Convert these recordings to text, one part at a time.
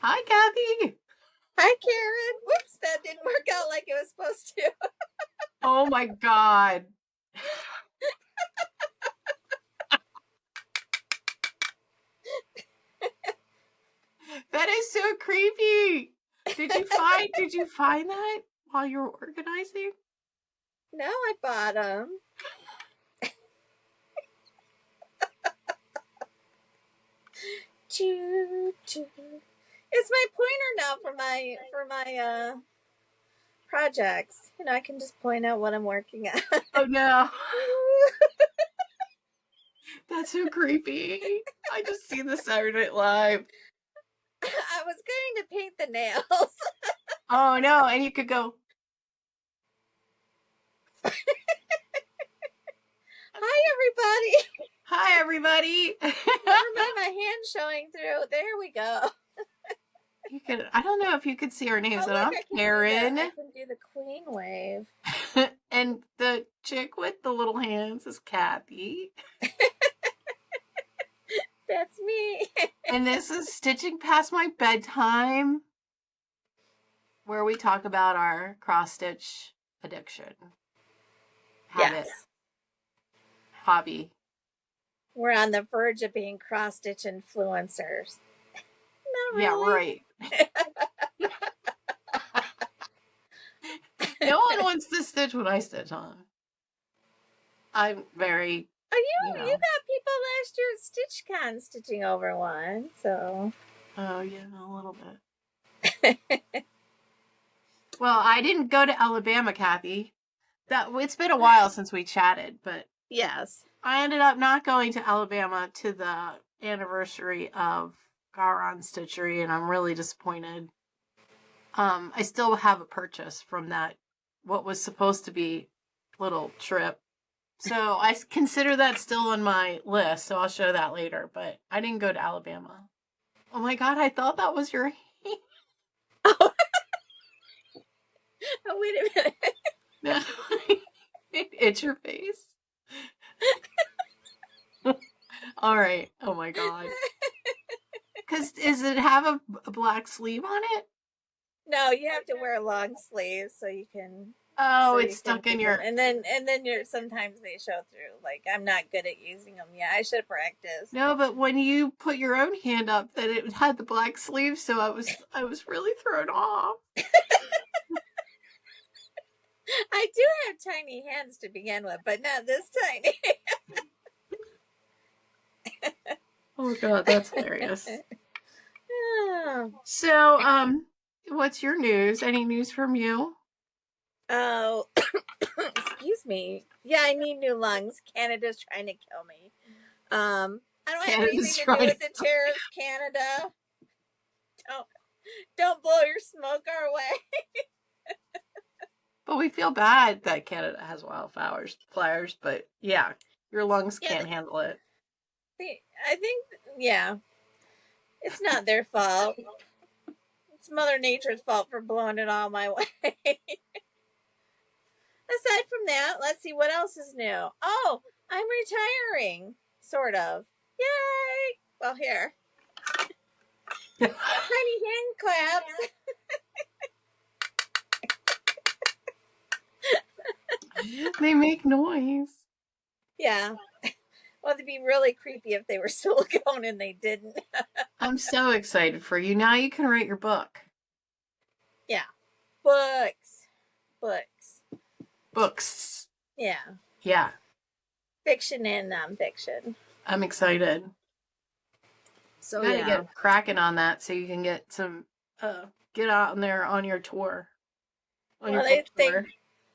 Hi, Kathy. Hi, Karen. Whoops, that didn't work out like it was supposed to. Oh my God. That is so creepy. Did you find that while you were organizing? No, I bought them. Choo, choo. It's my pointer now for my projects. I can just point out what I'm working on. Oh no. That's so creepy. I just see the Saturday Night Live. I was going to paint the nails. Oh no, and you could go. Hi, everybody. Hi, everybody. Never mind my hand showing through. There we go. You could. I don't know if you could see our names, but I'm I Karen. can do the queen wave. And the chick with the little hands is Kathy. That's me. And this is Stitching Past My Bedtime, where we talk about our cross-stitch addiction. Habit. Yes. Hobby. We're on the verge of being cross-stitch influencers. Not really. Yeah, right. No one wants to stitch what I stitch on. I'm very... Oh, you got people last year at StitchCon stitching over one, so... Oh, yeah, a little bit. Well, I didn't go to Alabama, Kathy. It's been a while since we chatted, but... Yes. I ended up not going to Alabama to the anniversary of GaRon Stitchery, and I'm really disappointed. I still have a purchase from that, what was supposed to be little trip. So I consider that still on my list, so I'll show that later, but I didn't go to Alabama. Oh my God, I thought that was your hand. Oh, wait a minute. No, it's your face. All right. Oh my God. Does it have a black sleeve on it? No, you have to wear long sleeves so you can... Oh, it's stuck in your... And then you're sometimes they show through. Like, I'm not good at using them yet. I should practice. No, but when you put your own hand up, that it had the black sleeve, so I was really thrown off. I do have tiny hands to begin with, but not this tiny. Oh God, that's hilarious. So, what's your news? Any news from you? Oh, excuse me. Yeah, I need new lungs. Canada's trying to kill me. I don't have anything to do with the tariffs, Canada. Don't blow your smoke our way. But we feel bad that Canada has wildfires, but yeah, your lungs can't handle it. I think, yeah, it's not their fault. It's Mother Nature's fault for blowing it all my way. Aside from that, let's see what else is new. Oh, I'm retiring, sort of. Yay! Well, here. Tiny hand claps. They make noise. Yeah. Well, it'd be really creepy if they were silicone and they didn't. I'm so excited for you. Now you can write your book. Yeah. Books. Yeah. Yeah. Fiction and nonfiction. I'm excited. So you gotta get cracking on that so you can get some get out there on your tour. Your book tour.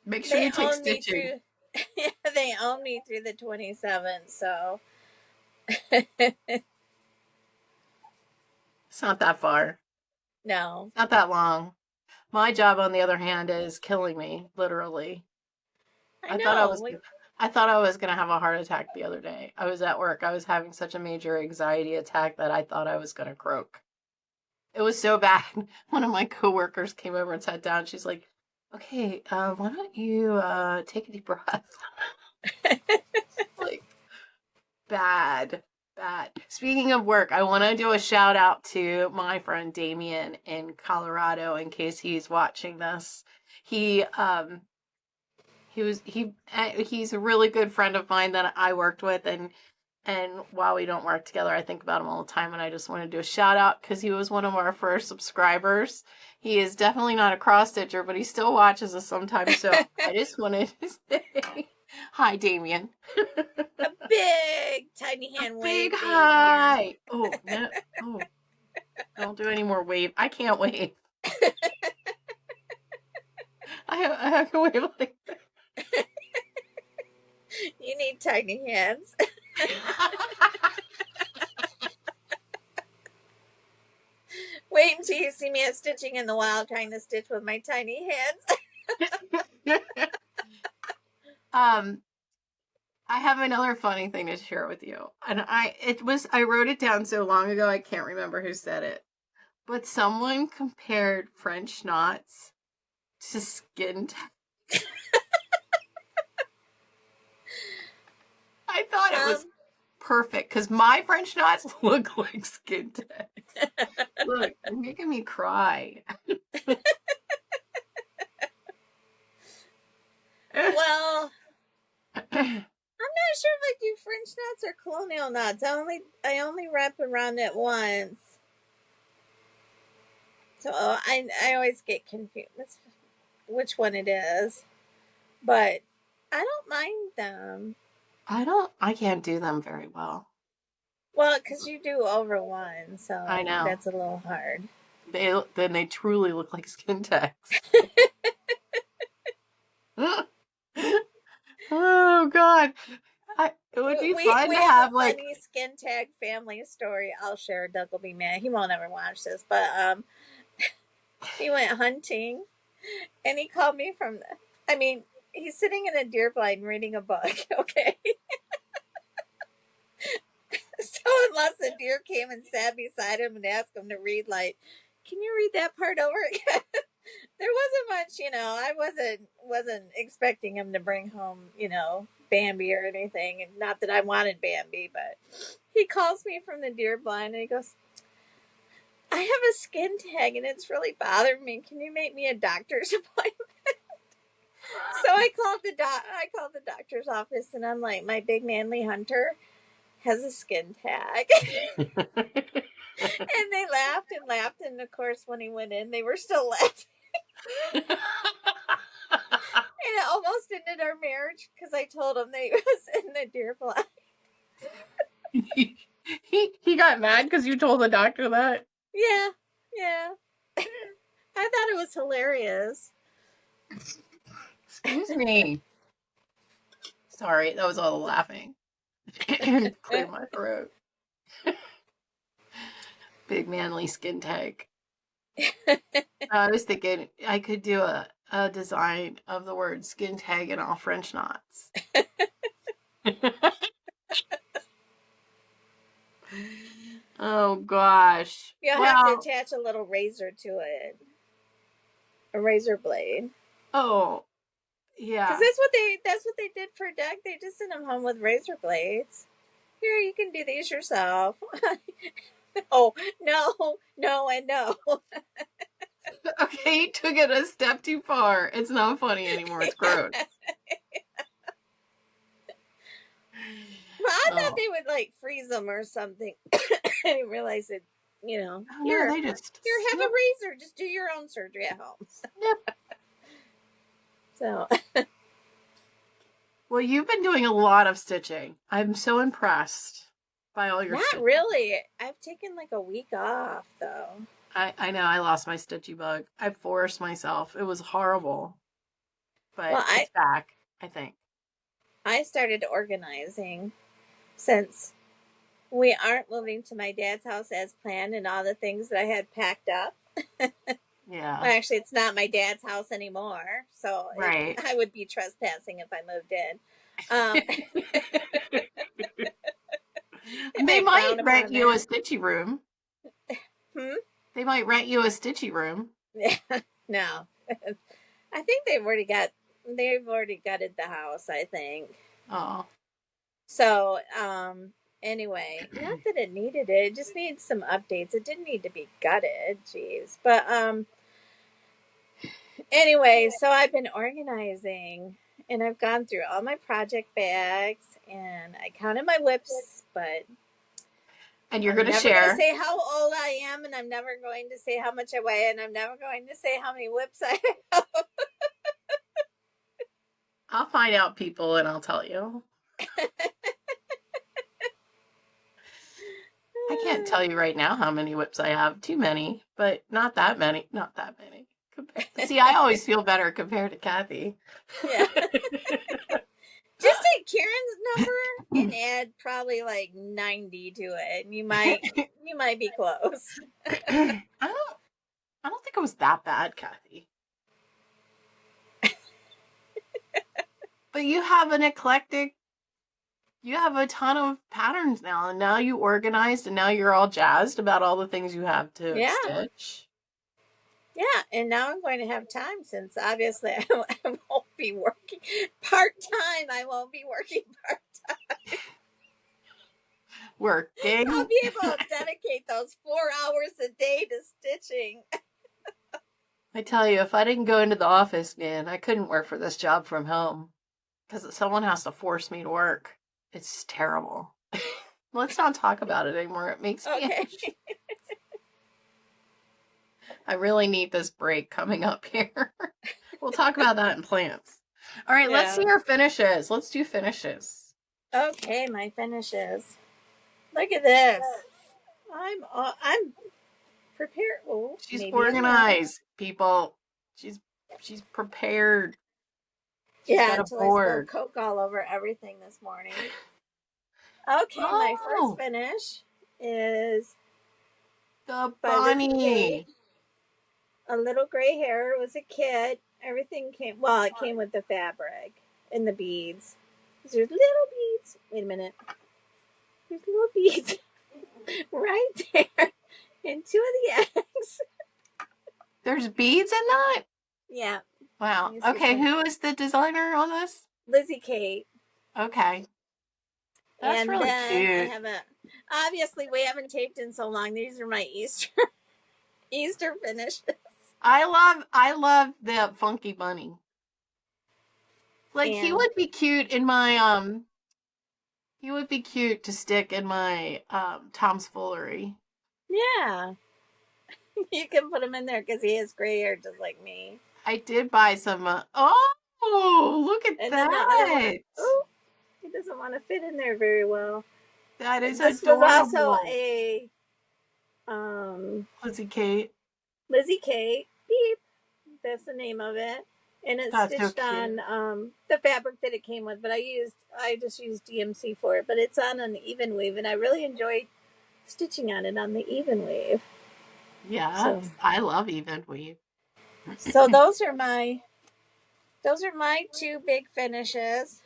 Make sure you take stitching. They own me through the 27th, so it's not that far. No. It's not that long. My job, on the other hand, is killing me, literally. I thought I was going to have a heart attack the other day. I was at work. I was having such a major anxiety attack that I thought I was going to croak. It was so bad. One of my coworkers came over and sat down. She's like, okay, why don't you take a deep breath? Like, bad. bad. Speaking of work, I want to do a shout out to my friend Damien in Colorado in case he's watching this. He's a really good friend of mine that I worked with, and while we don't work together, I think about him all the time, and I just want to do a shout out because he was one of our first subscribers. He is definitely not a cross stitcher, but he still watches us sometimes, so I just wanted to say hi, Damien. A big tiny hand wave. Big hi. Oh, no. Oh, don't do any more wave. I can't wave. I can wave like that. You need tiny hands. Wait until you see me at Stitching in the Wild trying to stitch with my tiny hands. I have another funny thing to share with you. And I wrote it down so long ago I can't remember who said it. But someone compared French knots to skin tags. I thought it was perfect because my French knots look like skin tags. Look, you're making me cry. Well, I'm not sure if I do French knots or colonial knots. I only wrap around it once. So I always get confused which one it is. But I don't mind them. I can't do them very well. Well, because you do over one, so I know. that's a little hard. Then they truly look like skin tags. Oh God. It would be fun to have like a funny skin tag family story. I'll share. Doug will be mad. He won't ever watch this, but he went hunting, and he called me from. He's sitting in a deer blind reading a book. Okay. So unless a deer came and sat beside him and asked him to read, like, can you read that part over again? There wasn't much, I wasn't expecting him to bring home, Bambi or anything. And not that I wanted Bambi, but he calls me from the deer blind and he goes, I have a skin tag and it's really bothering me. Can you make me a doctor's appointment? So I called the doctor's office and I'm like, my big manly hunter has a skin tag. And they laughed and laughed. And of course, when he went in, they were still laughing. And it almost ended our marriage because I told him that he was in the deer blind. He got mad because you told the doctor that? Yeah. I thought it was hilarious. Excuse me. Sorry, that was all the laughing. Clear my throat. Big manly skin tag. I was thinking I could do a design of the word skin tag in all French knots. Oh gosh. You'll have to attach a little razor to it. A razor blade. Oh. Yeah. Because that's what they did for Doug. They just sent him home with razor blades. Here, you can do these yourself. Oh, no, and no. Okay, you took it a step too far. It's not funny anymore. It's gross. Well, I thought they would like freeze them or something. I didn't realize it. Here, they just here, have a razor. Just do your own surgery at home. So. Well, you've been doing a lot of stitching. I'm so impressed by all your Not stitching. really. I've taken like a week off, though. I know. I lost my stitchy bug. I forced myself. It was horrible. But it's back, I think. I started organizing since we aren't moving to my dad's house as planned and all the things that I had packed up. Yeah. Well, actually, it's not my dad's house anymore, so right. I would be trespassing if I moved in. They might rent you a stitchy room. They might rent you a stitchy room. No. I think they've already gutted the house, I think. Oh. So, Anyway, not that it needed it. It just needs some updates. It didn't need to be gutted. Jeez. But anyway, so I've been organizing and I've gone through all my project bags and I counted my whips, but And you're I'm going to never going to share. say how old I am, and I'm never going to say how much I weigh, and I'm never going to say how many whips I have. I'll find out, people, and I'll tell you. I can't tell you right now how many whips I have. Too many, but not that many. Not that many. See, I always feel better compared to Kathy. Yeah. Just take Karen's number and add probably like 90 to it, and you might be close. I don't think it was that bad, Kathy. But you have an eclectic. You have a ton of patterns now, and now you organized, and now you're all jazzed about all the things you have to stitch. Yeah, and now I'm going to have time since obviously I won't be working part-time. I won't be working part-time. Working. I'll be able to dedicate those 4 hours a day to stitching. I tell you, if I didn't go into the office, man, I couldn't work for this job from home. Because someone has to force me to work. It's terrible. Let's not talk about it anymore. It makes me anxious. I really need this break coming up here. We'll talk about that in plants. All right, let's see our finishes. Let's do finishes. Okay, my finishes. Look at this. I'm prepared. Oh, she's organized, people. She's prepared. She's got until I spilled Coke all over everything this morning. Okay, my first finish is the bunny. A little gray hair. It was a kit. Everything came. Well, it came with the fabric and the beads. There's little beads. Wait a minute. There's little beads right there, and 2 of the eggs. There's beads in that? Yeah. Wow. Okay, who is the designer on this? Lizzie Kate. Okay. That's really cute. Obviously, we haven't taped in so long. These are my Easter finishes. I love the funky bunny. Like, he would be cute in my he would be cute to stick in my Tom's Foolery. Yeah. You can put him in there because he has gray hair just like me. I did buy some look at that. Oh, he doesn't want to fit in there very well. That is adorable. Was also a Lizzie Kate. Beep. That's the name of it. And it's stitched on the fabric that it came with, but I just used DMC for it, but it's on an even weave, and I really enjoyed stitching on it on the even weave. Yeah, so, I love even weave. So those are my 2 big finishes.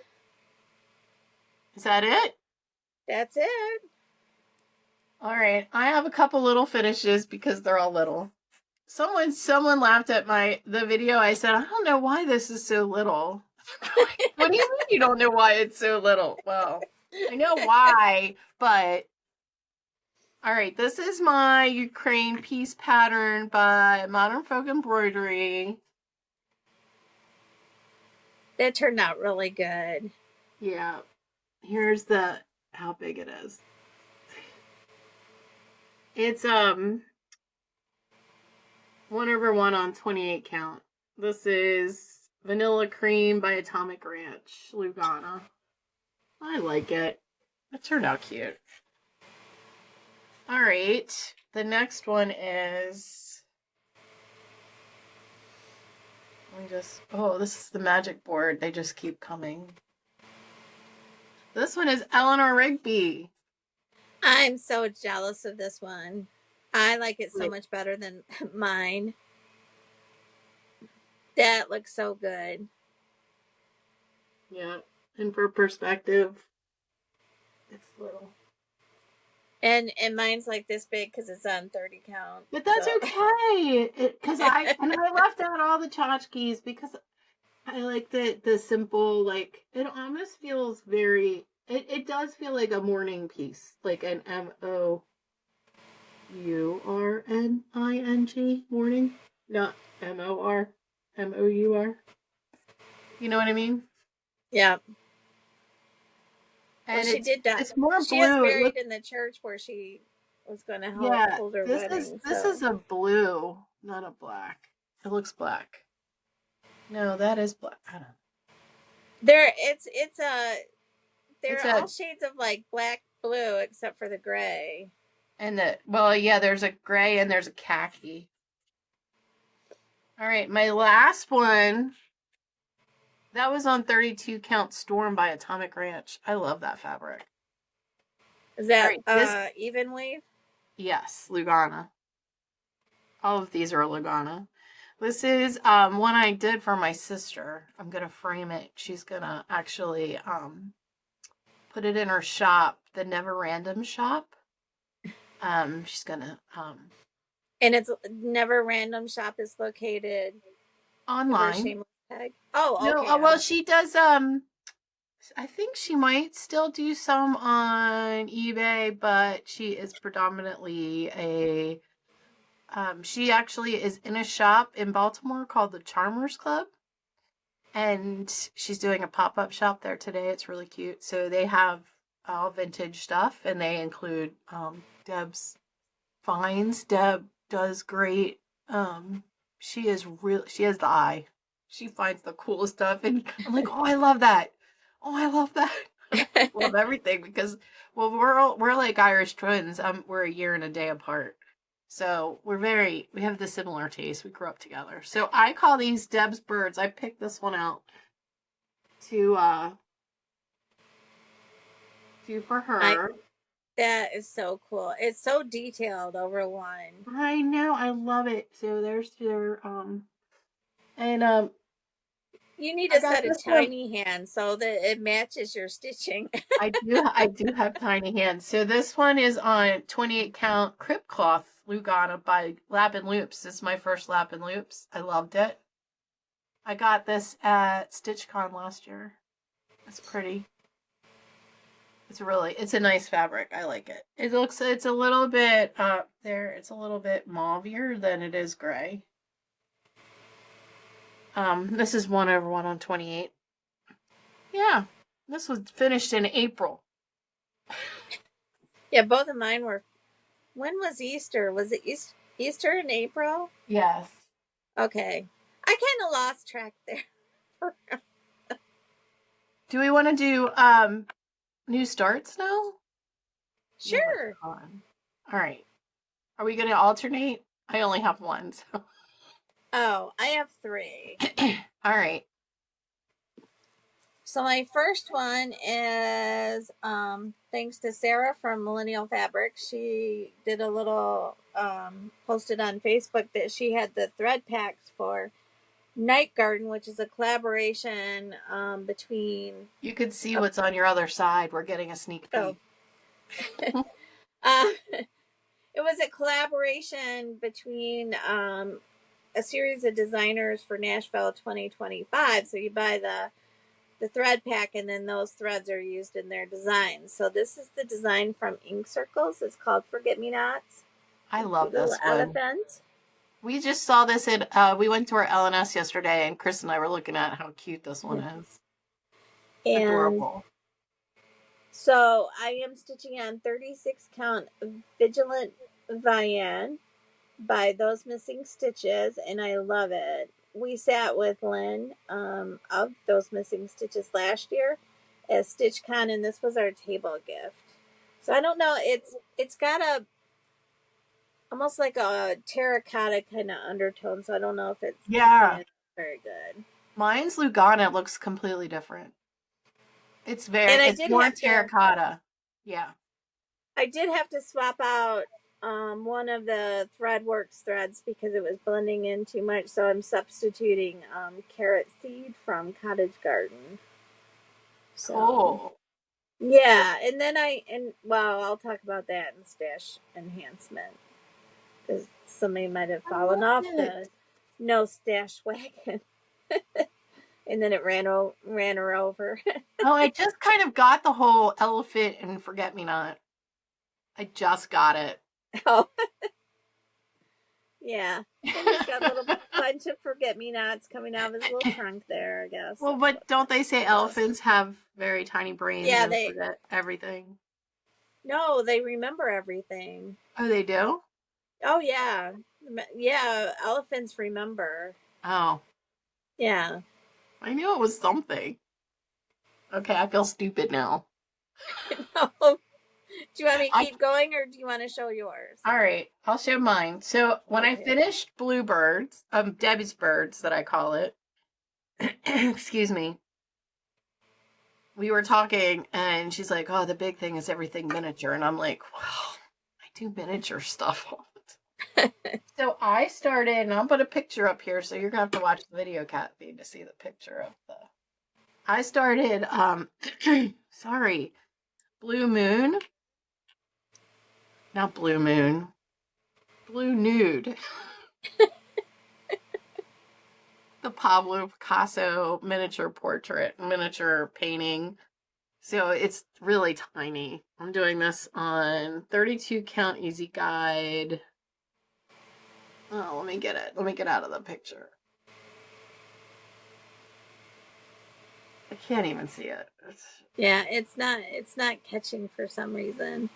Is that it? That's it. All right. I have a couple little finishes because they're all little. Someone laughed at the video. I said, I don't know why this is so little. What do you mean you don't know why it's so little? Well, I know why, but all right. This is my Ukraine piece pattern by Modern Folk Embroidery. That turned out really good. Yeah. Here's how big it is. It's 1/1 on 28 count. This is Vanilla Cream by Atomic Ranch, Lugana. I like it. It turned out cute. All right. The next one is... this is the magic board. They just keep coming. This one is Eleanor Rigby. I'm so jealous of this one. I like it so much better than mine. That looks so good. Yeah. And for perspective, it's little. And mine's like this big because it's on 30 count. But that's okay. Because I left out all the tchotchkes because I like the simple, like, it almost feels very It does feel like a morning piece, like an MOURNING morning, not MOUR. You know what I mean? Yeah. Well, And she did die. it's more She is blue. It buried looks in the church where she was going to yeah. hold her This is wedding. this So is a blue, not a black. It looks black. No, that is black. I don't know. they're It's all a shades of like black, blue, except for the gray. and the well, yeah. There's a gray and there's a khaki. All right, my last one. That was on 32 count Storm by Atomic Ranch. I love that fabric. Is All that right, this even weave? yes, Lugana. All of these are Lugana. This is one I did for my sister. I'm gonna frame it. She's gonna actually put it in her shop, the Never Random shop. She's gonna And it's Never Random Shop is located. Give her a online. shameless tag. Oh, No, okay. well she does I think she might still do some on eBay, but she is predominantly a she actually is in a shop in Baltimore called the Charmers Club. And she's doing a pop-up shop there today. It's really cute. So they have all vintage stuff and they include Deb's finds. Deb does great. She is real she has the eye. She finds the coolest stuff and I'm like, "Oh, I love that. Oh, I love that." Love everything because well we're like Irish twins. We're a year and a day apart. So we have the similar taste. We grew up together. So I call these Deb's birds. I picked this one out to do for her. That is so cool. It's so detailed over one. I know, I love it. So there's their and You need I a got set of this one. tiny hands so that it matches your stitching. I do have tiny hands. So this one is on 28 count crib cloth Lugana by Lap and Loops. This is my first Lap and Loops. I loved it. I got this at StitchCon last year. It's pretty. It's a nice fabric. I like it. It's a little bit it's a little bit mauvier than it is gray. This is 1/1 on 28. Yeah. This was finished in April. Yeah, both of mine were. When was Easter? Was it Easter in April? Yes. Okay. I kind of lost track there. Do we want to do new starts now? Sure. All right. Are we going to alternate? I only have one. So. Oh, I have 3. All right. So my first one is thanks to Sarah from Millennial Fabric. She did a little posted on Facebook that she had the thread packs for Night Garden, which is a collaboration between. You can see what's on your other side. We're getting a sneak peek. Oh. It was a collaboration between a series of designers for Nashville 2025. So you buy the thread pack and then those threads are used in their designs. So this is the design from Ink Circles. It's called Forget Me Nots. I love this one. Elephant. We just saw this in we went to our LNS yesterday and Chris and I were looking at how cute this one is. And adorable. So I am stitching on 36 count Vigilant Vian by Those Missing Stitches, and I love it. We sat with Lynn of Those Missing Stitches last year at StitchCon, and this was our table gift. So I don't know, it's got a almost like a terracotta kind of undertone, so I don't know if it's very good. Mine's Lugana looks completely different. It's it's more terracotta. Yeah. I did have to swap out one of the Threadworks threads because it was blending in too much, so I'm substituting Carrot Seed from Cottage Garden. So, cool. Yeah, and then I'll talk about that in Stash Enhancement because somebody might have fallen off the no stash wagon. and then it ran her over. Oh, I just kind of got the whole elephant and forget-me-not. I just got it. Oh, yeah. And he's got a little bunch of forget-me-nots coming out of his little trunk there, I guess. Well, but don't they say elephants have very tiny brains and forget everything? No, they remember everything. Oh, they do? Oh, yeah. Yeah, elephants remember. Oh. Yeah. I knew it was something. Okay, I feel stupid now. No. Do you want me to keep going, or do you want to show yours? All right, I'll show mine. So when I finished Bluebirds, Debbie's Birds that I call it, excuse me, we were talking and she's like, oh, the big thing is everything miniature. And I'm like, well, I do miniature stuff all the time. So I started, and I'll put a picture up here, so you're going to have to watch the video cat feed to see the picture of the... I started, sorry, Blue Moon. Not Blue Moon. Blue Nude. The Pablo Picasso miniature portrait, miniature painting. So it's really tiny. I'm doing this on 32 count easy guide. Oh, let me get it. Let me get out of the picture. I can't even see it. Yeah, it's not catching for some reason.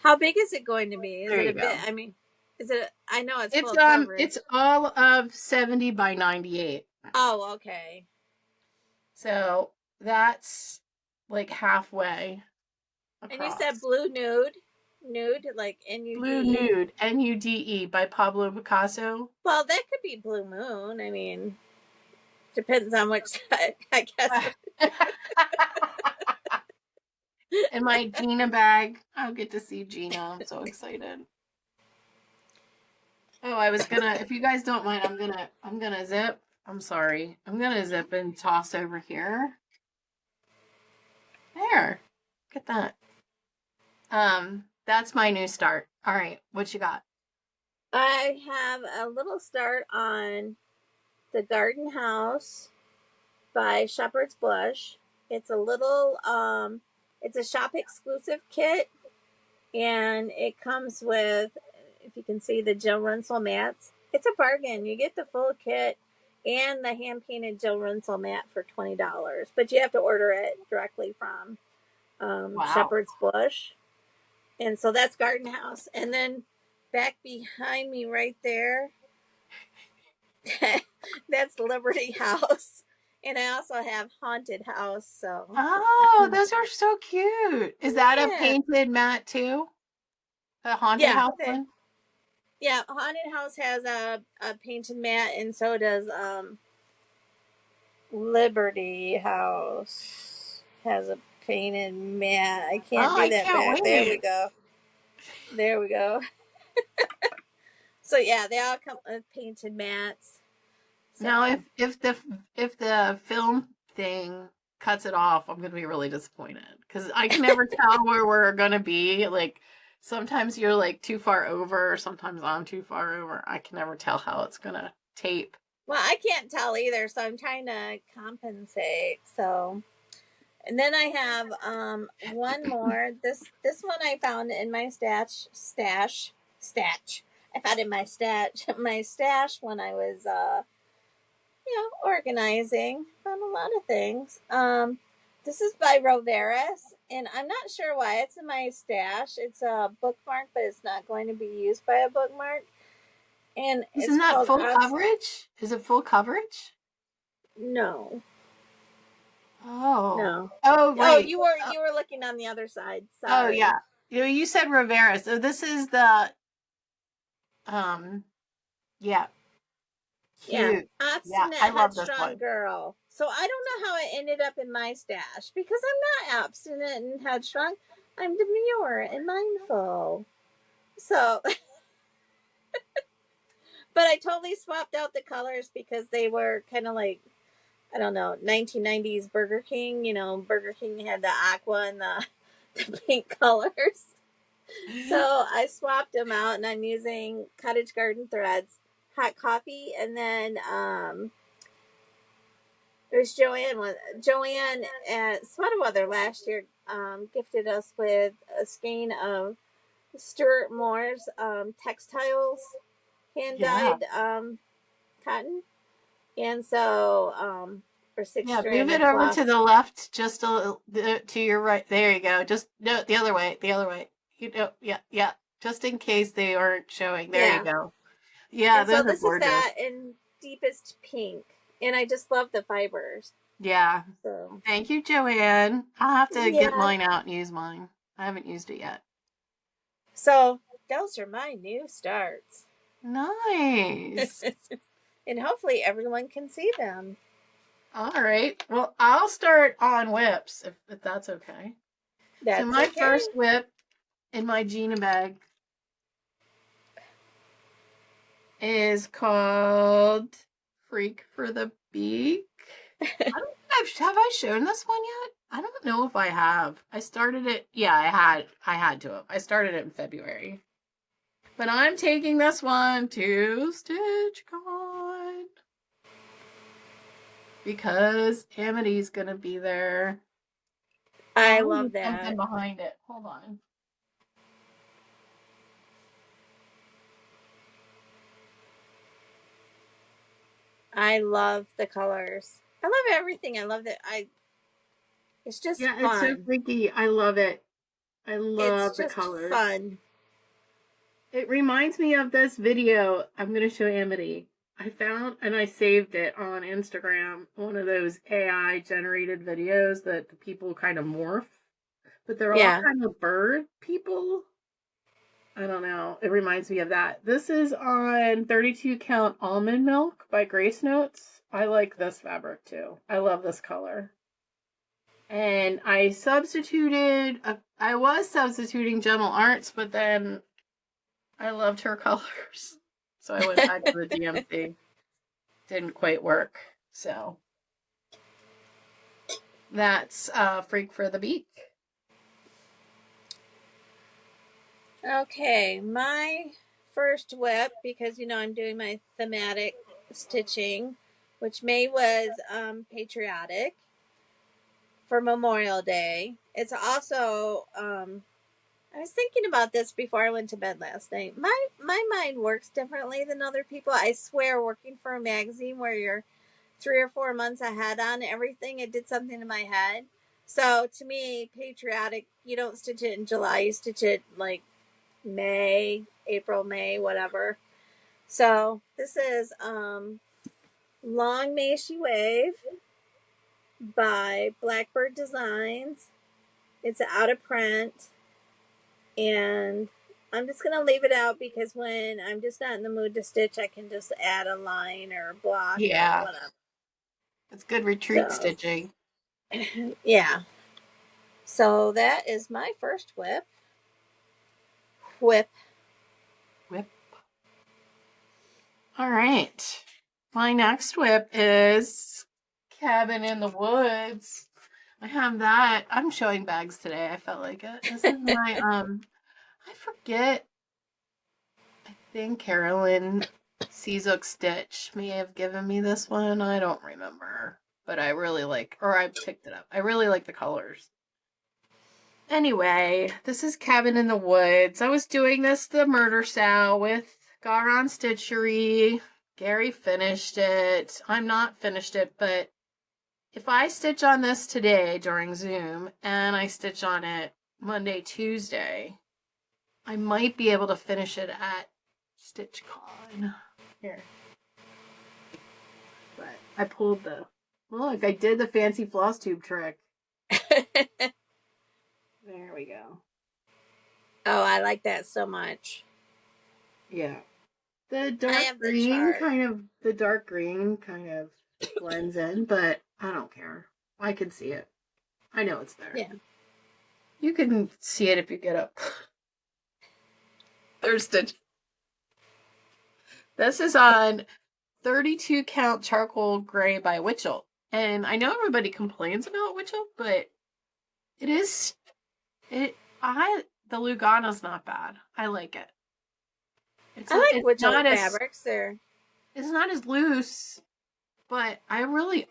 How big is it going to be? Is it a bit? I mean, is it? I know it's full coverage. It's all of 70 by 98. Oh, okay. So that's like halfway across. And you said Blue Nude, like N-U-D-E? Blue Nude, N-U-D-E by Pablo Picasso. Well, that could be Blue Moon. I mean, depends on which side, I guess. In my Gina bag, I'll get to see Gina. I'm so excited. Oh, I was gonna, if you guys don't mind, I'm gonna zip. I'm sorry. I'm gonna zip and toss over here. There. Look at that. That's my new start. All right, what you got? I have a little start on the Garden House by Shepherd's Bush. It's a little, it's a shop exclusive kit, and it comes with, if you can see, the Jill Runsell mats. It's a bargain. You get the full kit and the hand painted Jill Runsell mat for $20, but you have to order it directly from Shepherd's Bush. And so that's Garden House. And then back behind me right there, that's Liberty House. And I also have Haunted House. So those are so cute. Is that a painted mat too? The Haunted House one? Yeah, Haunted House has a painted mat, and so does Liberty House has a painted mat. I can't do that back. There we go. There we go. So yeah, they all come with painted mats. So. Now, if the film thing cuts it off, I'm gonna be really disappointed because I can never tell where we're gonna be. Like sometimes you're like too far over, or sometimes I'm too far over. I can never tell how it's gonna tape. Well, I can't tell either, so I'm trying to compensate. So, and then I have one more. This one I found in my stash. I found in my stash when I was organizing. Found a lot of things. This is by Roveras, and I'm not sure why it's in my stash. It's a bookmark, but it's not going to be used by a bookmark. And isn't that full coverage? Is it full coverage? No. Oh. No. Oh, right. Oh, you were looking on the other side. Sorry. Oh, yeah. You said Rivera. So this is the yeah. Cute. Yeah. Obstinate, headstrong girl. So I don't know how it ended up in my stash because I'm not obstinate and headstrong. I'm demure and mindful. So but I totally swapped out the colors because they were kind of like, I don't know, 1990s Burger King. You know, Burger King had the aqua and the pink colors. So I swapped them out, and I'm using Cottage Garden Threads, hot coffee, and then It was Joanne at Sweater Weather last year. Gifted us with a skein of Stuart Moore's textiles, hand Yeah. dyed cotton, and so or six Yeah, move strand it of over to floss. the left, just to your right. There you go. Just no, the other way. The other way. You know, yeah, yeah. Just in case they aren't showing. There you Yeah, go. Yeah, and so those are this is gorgeous. that in deepest pink, and I just love the fibers. Yeah. So Thank you, Joanne. I'll have to get yeah, mine out and use mine. I haven't used it yet. so those are my new starts, Nice. and hopefully everyone can see them. All right. Well, I'll start on whips if that's okay. So That's my okay. first whip in my Gina bag is called Freak for the Beak. I don't think have I shown this one yet? I don't know if I have. I started it. Yeah, I had to have. I started it in February. But I'm taking this one to StitchCon because Amity's gonna be there. I I love need something that. behind it. Hold on. I love the colors. I love everything. I love that. It's just Yeah, it's so fun. freaky. I love it. I It's love the just colors. fun. It reminds me of this video I'm going to show Amity. I found and I saved it on Instagram, one of those AI generated videos that the people kind of morph, but they're all Yeah. kind of bird people. I don't know. It reminds me of that. This is on 32 count almond milk by Grace Notes. I like this fabric too. I love this color. And I was substituting Gentle Arts, but then I loved her colors. So I went back to the DMC. Didn't quite work. So that's Freak for the Beak. Okay. My first whip, because I'm doing my thematic stitching, which May was patriotic for Memorial Day. It's also I was thinking about this before I went to bed last night. My mind works differently than other people. I swear, working for a magazine where you're 3 or 4 months ahead on everything, it did something to my head. So to me, patriotic, you don't stitch it in July, you stitch it like May, April, May, whatever. So this is Long May She Wave by Blackbird Designs. It's out of print. And I'm just going to leave it out because when I'm just not in the mood to stitch, I can just add a line or a block or Yeah, whatever. it's good retreat So, stitching. yeah. So that is my first whip. Whip. Whip. All right. My next whip is Cabin in the Woods. I have that. I'm showing bags today. I felt like it. This is my I forget. I think Carolyn Seazook Stitch may have given me this one. I don't remember. But I really like, or I picked it up. I really like the colors. Anyway, this is Cabin in the Woods. I was doing this the murder sow with GaRon Stitchery. Gary finished it. I'm not finished it, but if I stitch on this today during Zoom and I stitch on it Monday, Tuesday, I might be able to finish it at StitchCon. Here. But I pulled the look, I did the fancy floss tube trick. There we go. Oh, I like that so much. Yeah. The I dark have the green chart. kind of blends in, but I don't care. I can see it. I know it's there. Yeah. You can see it if you get up. There's Stitch. This is on 32 count charcoal gray by Witchell. And I know everybody complains about Witchell, but the Lugana's not bad. I like it. I like It's Witch not as fabrics. They're it's not as loose, But I really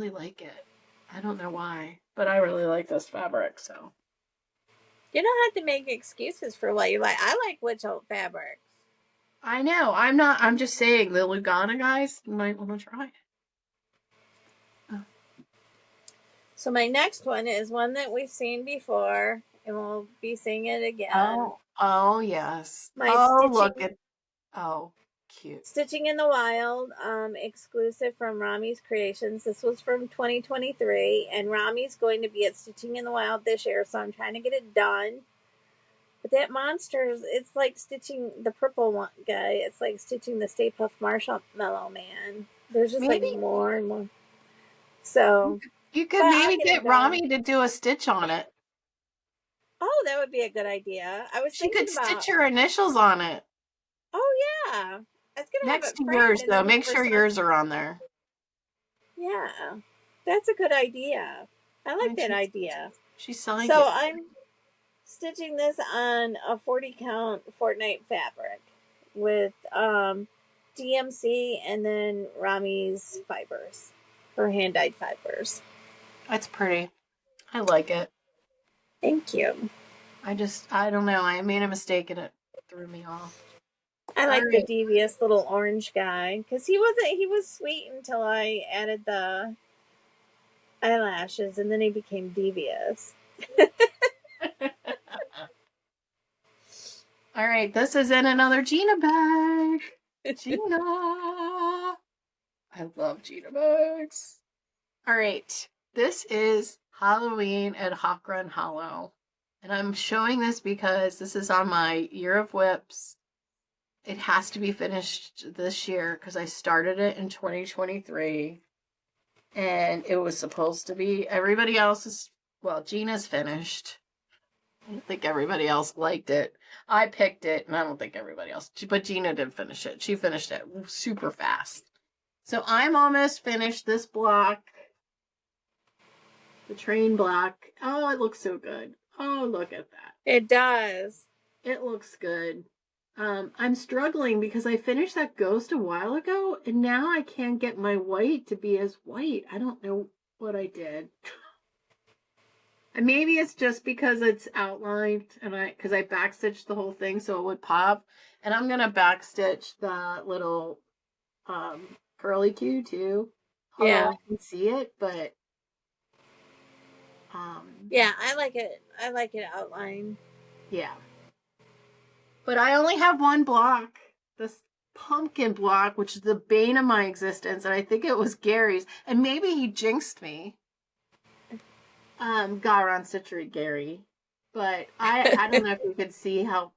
like it. I don't know why, but I really like this fabric. So You don't have to make excuses for what you like. I like witch oat fabrics. I know. I'm not. I'm just saying the Lugana guys might want to try it. Oh. So my next one is one that we've seen before, and we'll be seeing it again. Oh yes. My Oh, stitching. look at. Oh, cute. Stitching in the Wild, exclusive from Rami's Creations. This was from 2023, and Rami's going to be at Stitching in the Wild this year, so I'm trying to get it done. But that monster, it's like stitching the purple one guy. It's like stitching the Stay Puft Marshmallow Man. There's just like Maybe more and more. So, you but could I'll maybe get get it done. Rami to do a stitch on it. Oh, that would be a good idea. I was She thinking could about. stitch her initials on it. Oh yeah, I was gonna have Next it to framed yours, and though. then Make have her sure sew. yours are on there. Yeah, that's a good idea. I like that she's, idea. She's selling So it. I'm stitching this on a 40 count Fortnite fabric with DMC and then Rami's fibers, her hand dyed fibers. That's pretty. I like it. Thank you. I don't know. I made a mistake and it threw me off. I like the devious little orange guy because he was sweet until I added the eyelashes and then he became devious. All right, this is in another Gina bag. Gina. I love Gina bags. All right, this is Halloween at Hawk Run Hollow. And I'm showing this because this is on my Year of Whips. It has to be finished this year because I started it in 2023. And it was supposed to be. Everybody else is, well, Gina's finished. I don't think everybody else liked it. I picked it, and I don't think everybody else. But Gina did finish it. She finished it super fast. So I'm almost finished this block. The train block. Oh, it looks so good. Oh, look at that. It does. It looks good. I'm struggling because I finished that ghost a while ago, and now I can't get my white to be as white. I don't know what I did. And maybe it's just because it's outlined, and because I backstitched the whole thing so it would pop. And I'm gonna backstitch the little curly Q too. Yeah, I can see it, but yeah, I like it. I like it outlined. Yeah. But I only have one block. This pumpkin block, which is the bane of my existence, and I think it was Gary's. And maybe he jinxed me. GaRon Stitchery Gary. But I don't know if you could see how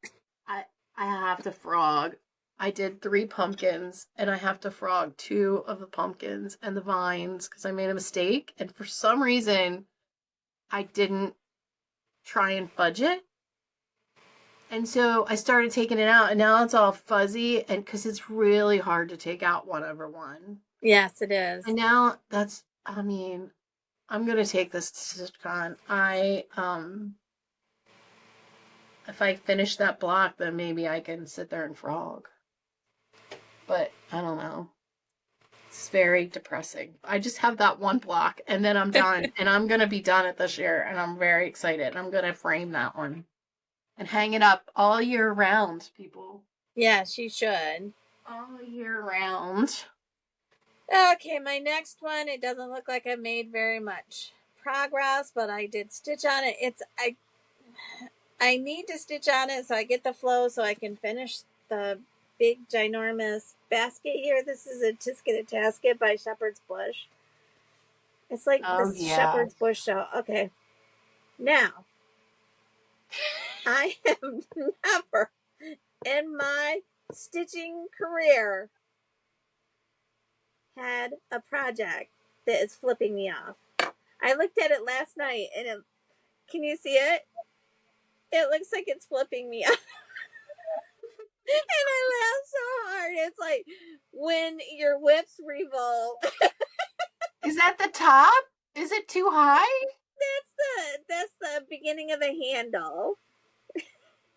I have to frog. I did 3 pumpkins, and I have to frog 2 of the pumpkins and the vines because I made a mistake. And for some reason, I didn't try and fudge it. And so I started taking it out, and now it's all fuzzy, and because it's really hard to take out 1/1. Yes, it is. And now I'm going to take this to StitchCon. If I finish that block, then maybe I can sit there and frog. But I don't know. It's very depressing. I just have that one block, and then I'm done, and I'm going to be done it this year, and I'm very excited. I'm going to frame that one. And hang it up all year round, people. Yes, you should. All year round. Okay, my next one, it doesn't look like I made very much progress, but I did stitch on it. I need to stitch on it so I get the flow so I can finish the big ginormous basket here. This is a Tisket a Tasket by Shepherd's Bush. It's like this Shepherd's Bush show. Okay. Now, I have never in my stitching career had a project that is flipping me off. I looked at it last night and can you see it? It looks like it's flipping me off. And I laughed so hard. It's like when your whips revolve. Is that the top? Is it too high? That's the beginning of the handle.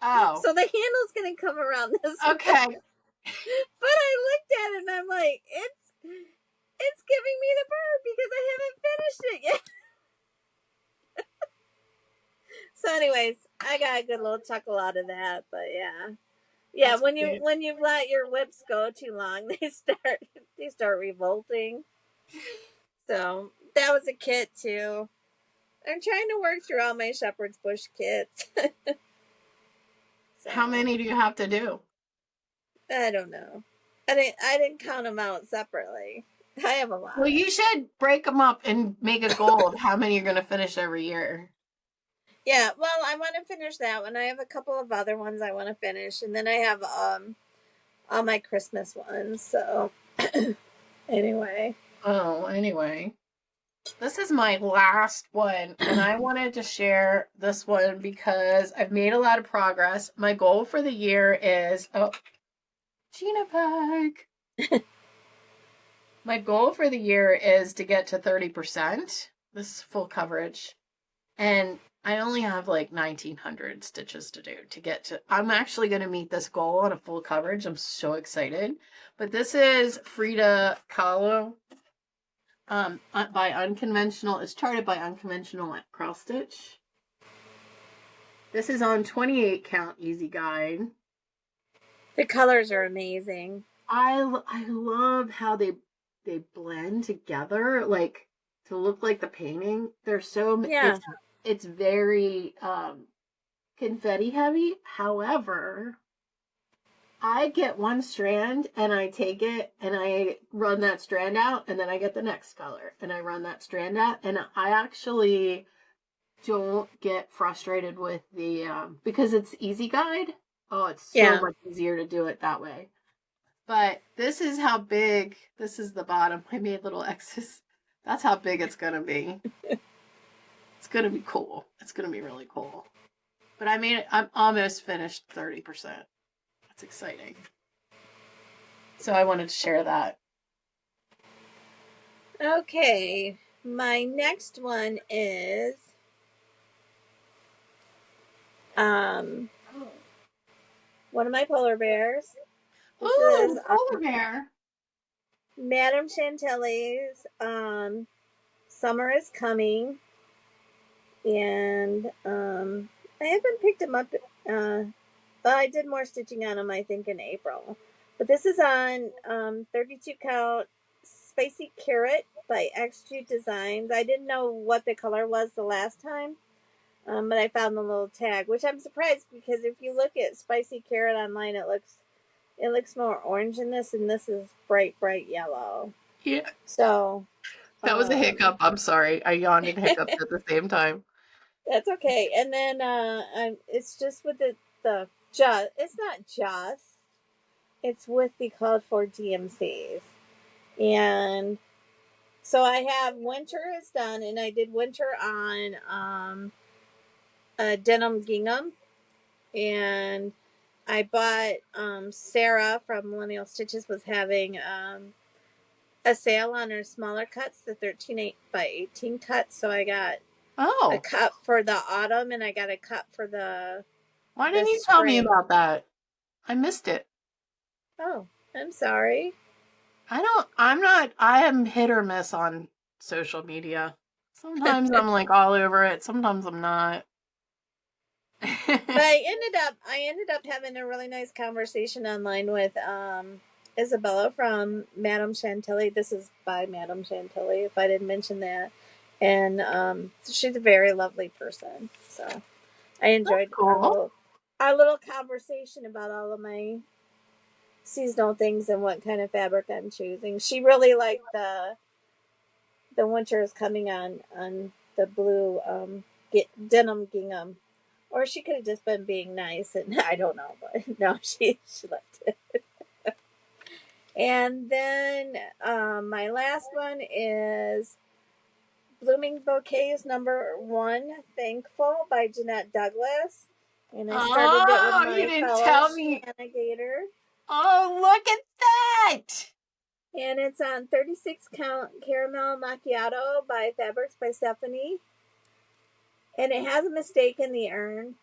Oh. So the handle's gonna come around this way. Okay. But I looked at it and I'm like, it's giving anyways, I got a good little chuckle out of that. But yeah, That's when cute. you let your whips go too long, they start revolting. So that was a kit too. I'm trying to work through all my shepherd's bush kits. So, How many do you have to do? I don't know. I didn't count them out separately. I have a lot. Well, you should break them up and make a goal of how many you're going to finish every year. Yeah, well, I want to finish that one. I have a couple of other ones I want to finish, and then I have all my Christmas ones. So anyway, Oh, anyway. This is my last one, and I wanted to share this one because I've made a lot of progress. My goal for the year is Gina bag. My goal for the year is to get to 30%. This is full coverage. And I only have like 1,900 stitches to do to get to. I'm actually going to meet this goal on a full coverage. I'm so excited. But this is Frida Kahlo. By Unconventional. It's charted by Unconventional X Stitch. This is on 28 count easy guide. the colors are amazing. I love how they blend together, like to look like the painting. They're so it's very confetti heavy. However, I get one strand and I take it and I run that strand out and then I get the next color and I run that strand out, and I actually don't get frustrated with the because it's easy guide. Oh, it's so much easier to do it that way. But this is how big, this is the bottom. I made little X's. That's how big it's going to be. It's going to be cool. It's going to be really cool. But I mean, I'm almost finished 30%. That's exciting. So I wanted to share that. Okay, my next one is one of my polar bears. This is polar bear. Madame Chantilly's Summer is Coming, and I haven't picked them up. I did more stitching on them, I think, in April. But this is on 32 count Spicy Carrot by Extrude Designs. I didn't know what the color was the last time, but I found the little tag, which I'm surprised because if you look at Spicy Carrot online, it looks more orange in this, and this is bright yellow. Yeah. So that was a hiccup. I'm sorry. I yawned and hiccuped at the same time. That's okay. And then it's just with it's not just, it's with the called for DMCs. And so I have winter is done, and I did winter on denim gingham, and I bought Sarah from Millennial Stitches was having a sale on her smaller cuts, the 13 by 18 cuts. So I got a cup for the autumn, and I got a cup for the Why didn't you tell me about that? I missed it. Oh, I'm sorry. I am hit or miss on social media. Sometimes I'm like all over it. Sometimes I'm not. But I ended up having a really nice conversation online with Isabella from Madame Chantilly. This is by Madame Chantilly, if I didn't mention that. And she's a very lovely person. So I enjoyed our little conversation about all of my seasonal things and what kind of fabric I'm choosing. She really liked the winter is coming on the blue denim gingham. Or she could have just been being nice, and I don't know, but no, she liked it. And then my last one is Blooming Bouquets #1, Thankful by Jeanette Douglas. And I started it with my you didn't tell me. Navigator. Oh, look at that! And it's on 36 count Caramel Macchiato by Fabrics by Stephanie. And it has a mistake in the urn.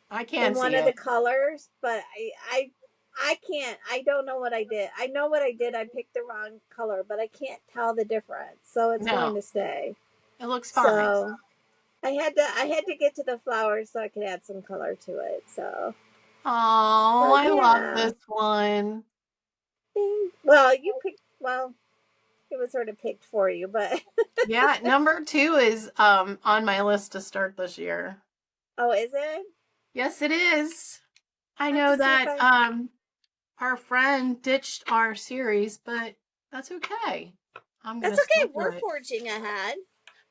I can't see one of the colors, but I can't. I don't know what I did. I know what I did. I picked the wrong color, but I can't tell the difference. So it's going to stay. It looks fine. I had to get to the flowers so I could add some color to it. So Oh, I love yeah. this one. Well, you picked. Well, it was sort of picked for you, but Yeah, number 2 is on my list to start this year. oh, is it? Yes, it is. I I have to know see if that I. our friend ditched our series, but that's okay. I'm going That's to stick okay. to We're it. forging ahead.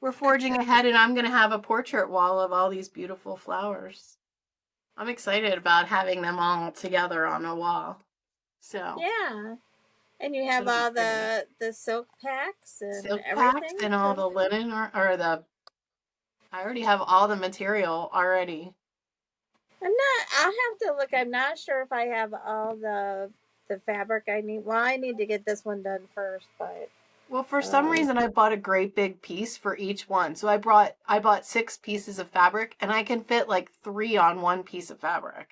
We're forging ahead, and I'm going to have a portrait wall of all these beautiful flowers. I'm excited about having them all together on a wall. So, Yeah, and you have it'll be all pretty. the silk packs and Silk packs everything. and all the linen or the I already have all the material already. I'm not. I'll have to look. I'm not sure if I have all the fabric I need. Well, I need to get this one done first, but Well, for some um, reason I bought a great big piece for each one. So I bought 6 pieces of fabric and I can fit like 3 on one piece of fabric.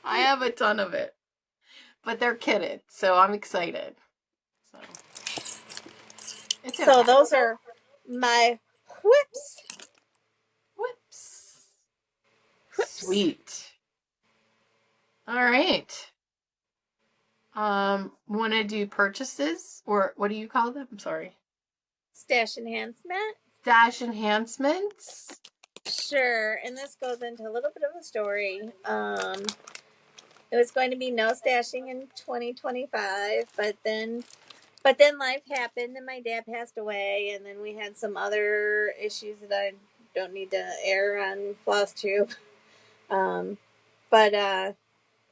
I have a ton of it. But they're kitted, so I'm excited. So, it's so okay. those are my whips. Whoops. Whips. Sweet. All right. Want to do purchases or what do you call them? I'm sorry. Stash enhancement. Stash enhancements. Sure, and this goes into a little bit of a story. It was going to be no stashing in 2025, but then life happened and my dad passed away, and then we had some other issues that I don't need to air on FlossTube. Um, but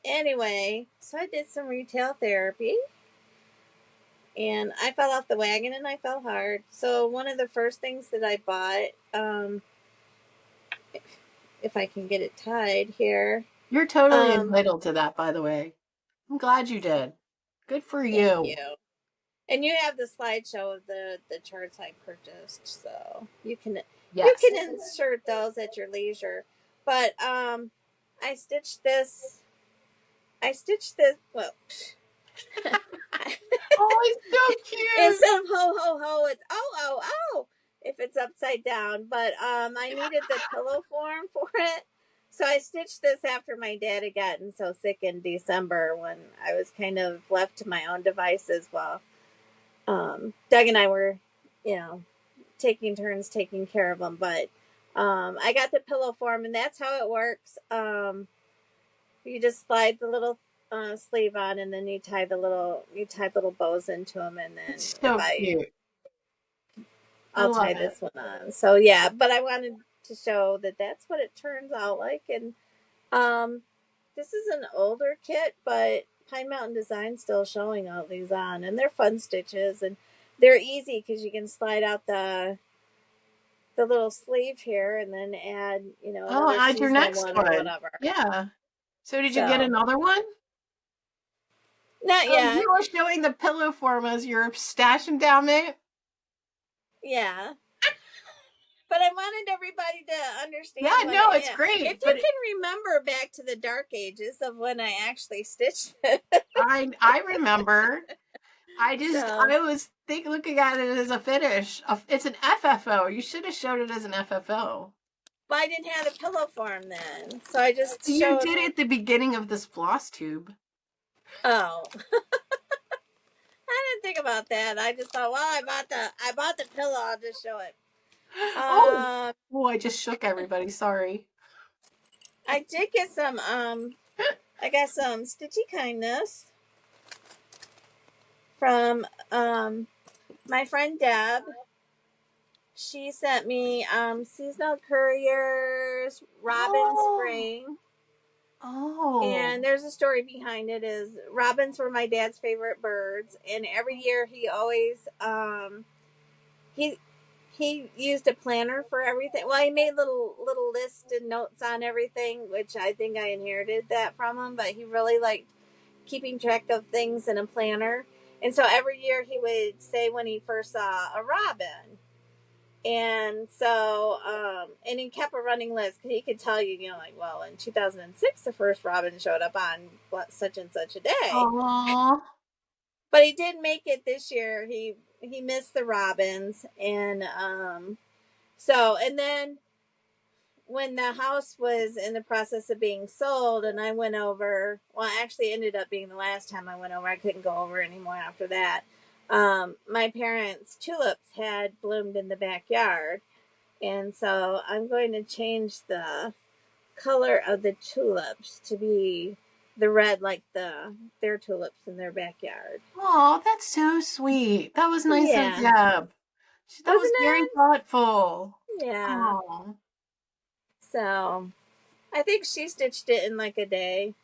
anyway, so I did some retail therapy, and I fell off the wagon and I fell hard. So one of the first things that I bought, if I can get it tied here. You're totally Um, entitled to that, by the way. I'm glad you did. Good for Thank you. you. And you have the slideshow of the charts I purchased, so you Yes. can insert those at your leisure. But I stitched this. I stitched this. Well, Oh, it's so cute. instead of ho ho ho, it's oh oh oh. If it's upside down, but I needed the pillow form for it, so I stitched this after my dad had gotten so sick in December when I was kind of left to my own devices while Doug and I were, you know, taking turns taking care of them. But I got the pillow form, and that's how it works. You just slide the little sleeve on, and then you tie little bows into them, and then It's so cute. I I'll love tie it. this one on. So yeah, but I wanted to show that that's what it turns out like, and um, this is an older kit, but Pine Mountain Design's still showing all these on, and they're fun stitches, and they're easy because you can slide out the little sleeve here, and then add Oh, another add your seasonal next one or one. whatever. Yeah. So did you get So another one? not Oh, yet, you were showing the pillow form as your stash endowment? yeah. But I wanted everybody to Yeah, understand no, it's if great. you But can remember back to the dark ages of when I actually stitched it. I remember. So I was looking at it as a finish. It's an FFO. You should have showed it as an FFO. but I didn't have the pillow form then, so I just You showed. did it at the beginning of this floss tube. Oh, I didn't think about that. I just thought, well, I bought the pillow. I'll just show it. Oh, Um, oh! I just shook everybody. Sorry. I did get some. I got some stitchy kindness from my friend Deb. She sent me seasonal couriers, robin Oh, spring, and oh, there's a story behind it. Is robins were my dad's favorite birds, and every year he always he he used a planner for everything. Well, he made little lists and notes on everything, which I think I inherited that from him. But he really liked keeping track of things in a planner, and so every year he would say when he first saw a robin. And so, and he kept a running list because he could tell you, like, well, in 2006, the first robin showed up on such and such a day. oh! But he did make it this year. He missed the robins, and So, and then when the house was in the process of being sold and I went over, well, actually ended up being the last time I went over. I couldn't go over anymore after that. My parents' tulips had bloomed in the backyard. And so I'm going to change the color of the tulips to be the red like their tulips in their backyard. Oh, that's so sweet. That was nice of Yeah. Deb. That was Wasn't very thoughtful. it? Yeah. Oh, So I think she stitched it in like a day.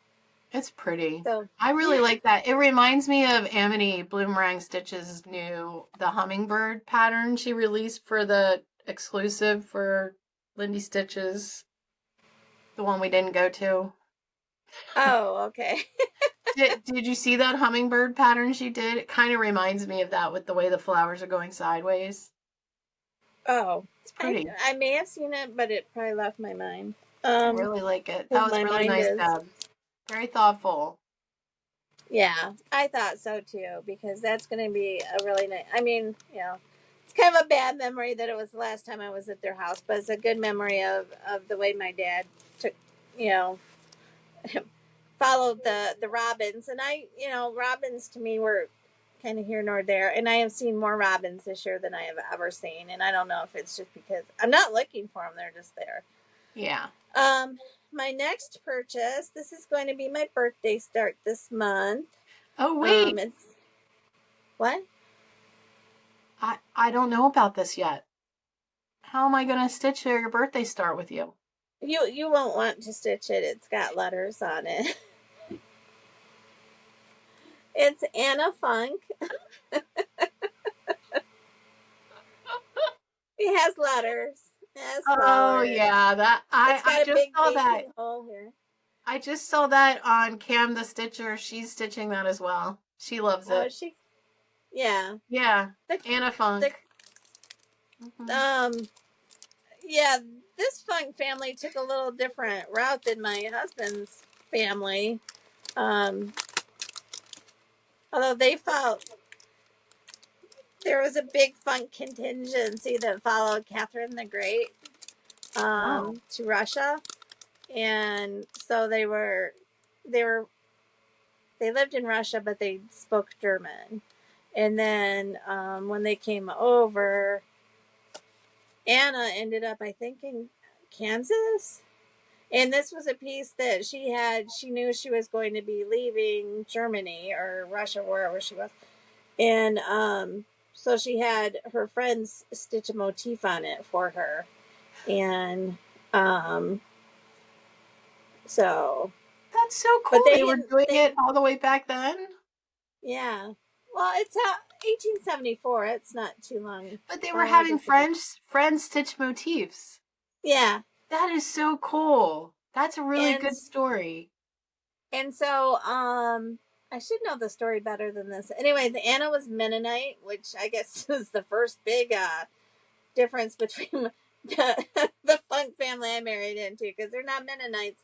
it's pretty. So I really yeah. like that. It reminds me of Amity Bloomerang Stitches' the hummingbird pattern she released for the exclusive for Lindy Stitches, the one we didn't go to. Oh, okay. Did you see that hummingbird pattern she did? It kind of reminds me of that with the way the flowers are going sideways. Oh, It's pretty. I may have seen it, but it probably left my mind. I really like it. That Because was my really mind nice, is. Deb. Very thoughtful. Yeah, I thought so too, because that's going to be a really nice. I mean, it's kind of a bad memory that it was the last time I was at their house, but it's a good memory of the way my dad took, you know, followed the robins. And robins to me were kind of here nor there. And I have seen more robins this year than I have ever seen. And I don't know if it's just because I'm not looking for them, they're just there. Yeah. My next purchase, this is going to be my birthday start this month. Oh, wait. It's what? I don't know about this yet. How am I going to stitch your birthday start with you? You won't want to stitch it. It's got letters on it. It's Anna Funk. It has letters. It has flowers. Yeah, that It's got I a just big saw that. gaping hole here. I just saw that on Cam the Stitcher. She's stitching that as well. She loves Oh, it. yeah. Yeah, Anna Funk. Yeah, this Funk family took a little different route than my husband's family. Although they felt there was a big Funk contingency that followed Catherine the Great to Russia, and so they lived in Russia, but they spoke German. And then when they came over, Anna ended up, I think, in Kansas. And this was a piece that she knew she was going to be leaving Germany or Russia, wherever she was. And so she had her friends stitch a motif on it for her. And so. That's so cool. They were doing it all the way back then? Yeah. Well, it's 1874. It's not too long. But they were having friends stitch motifs. Yeah. That is so cool. That's a really good story. And so, I should know the story better than this. Anyway, Anna was Mennonite, which I guess is the first big difference between the Funk family I married into, because they're not Mennonites.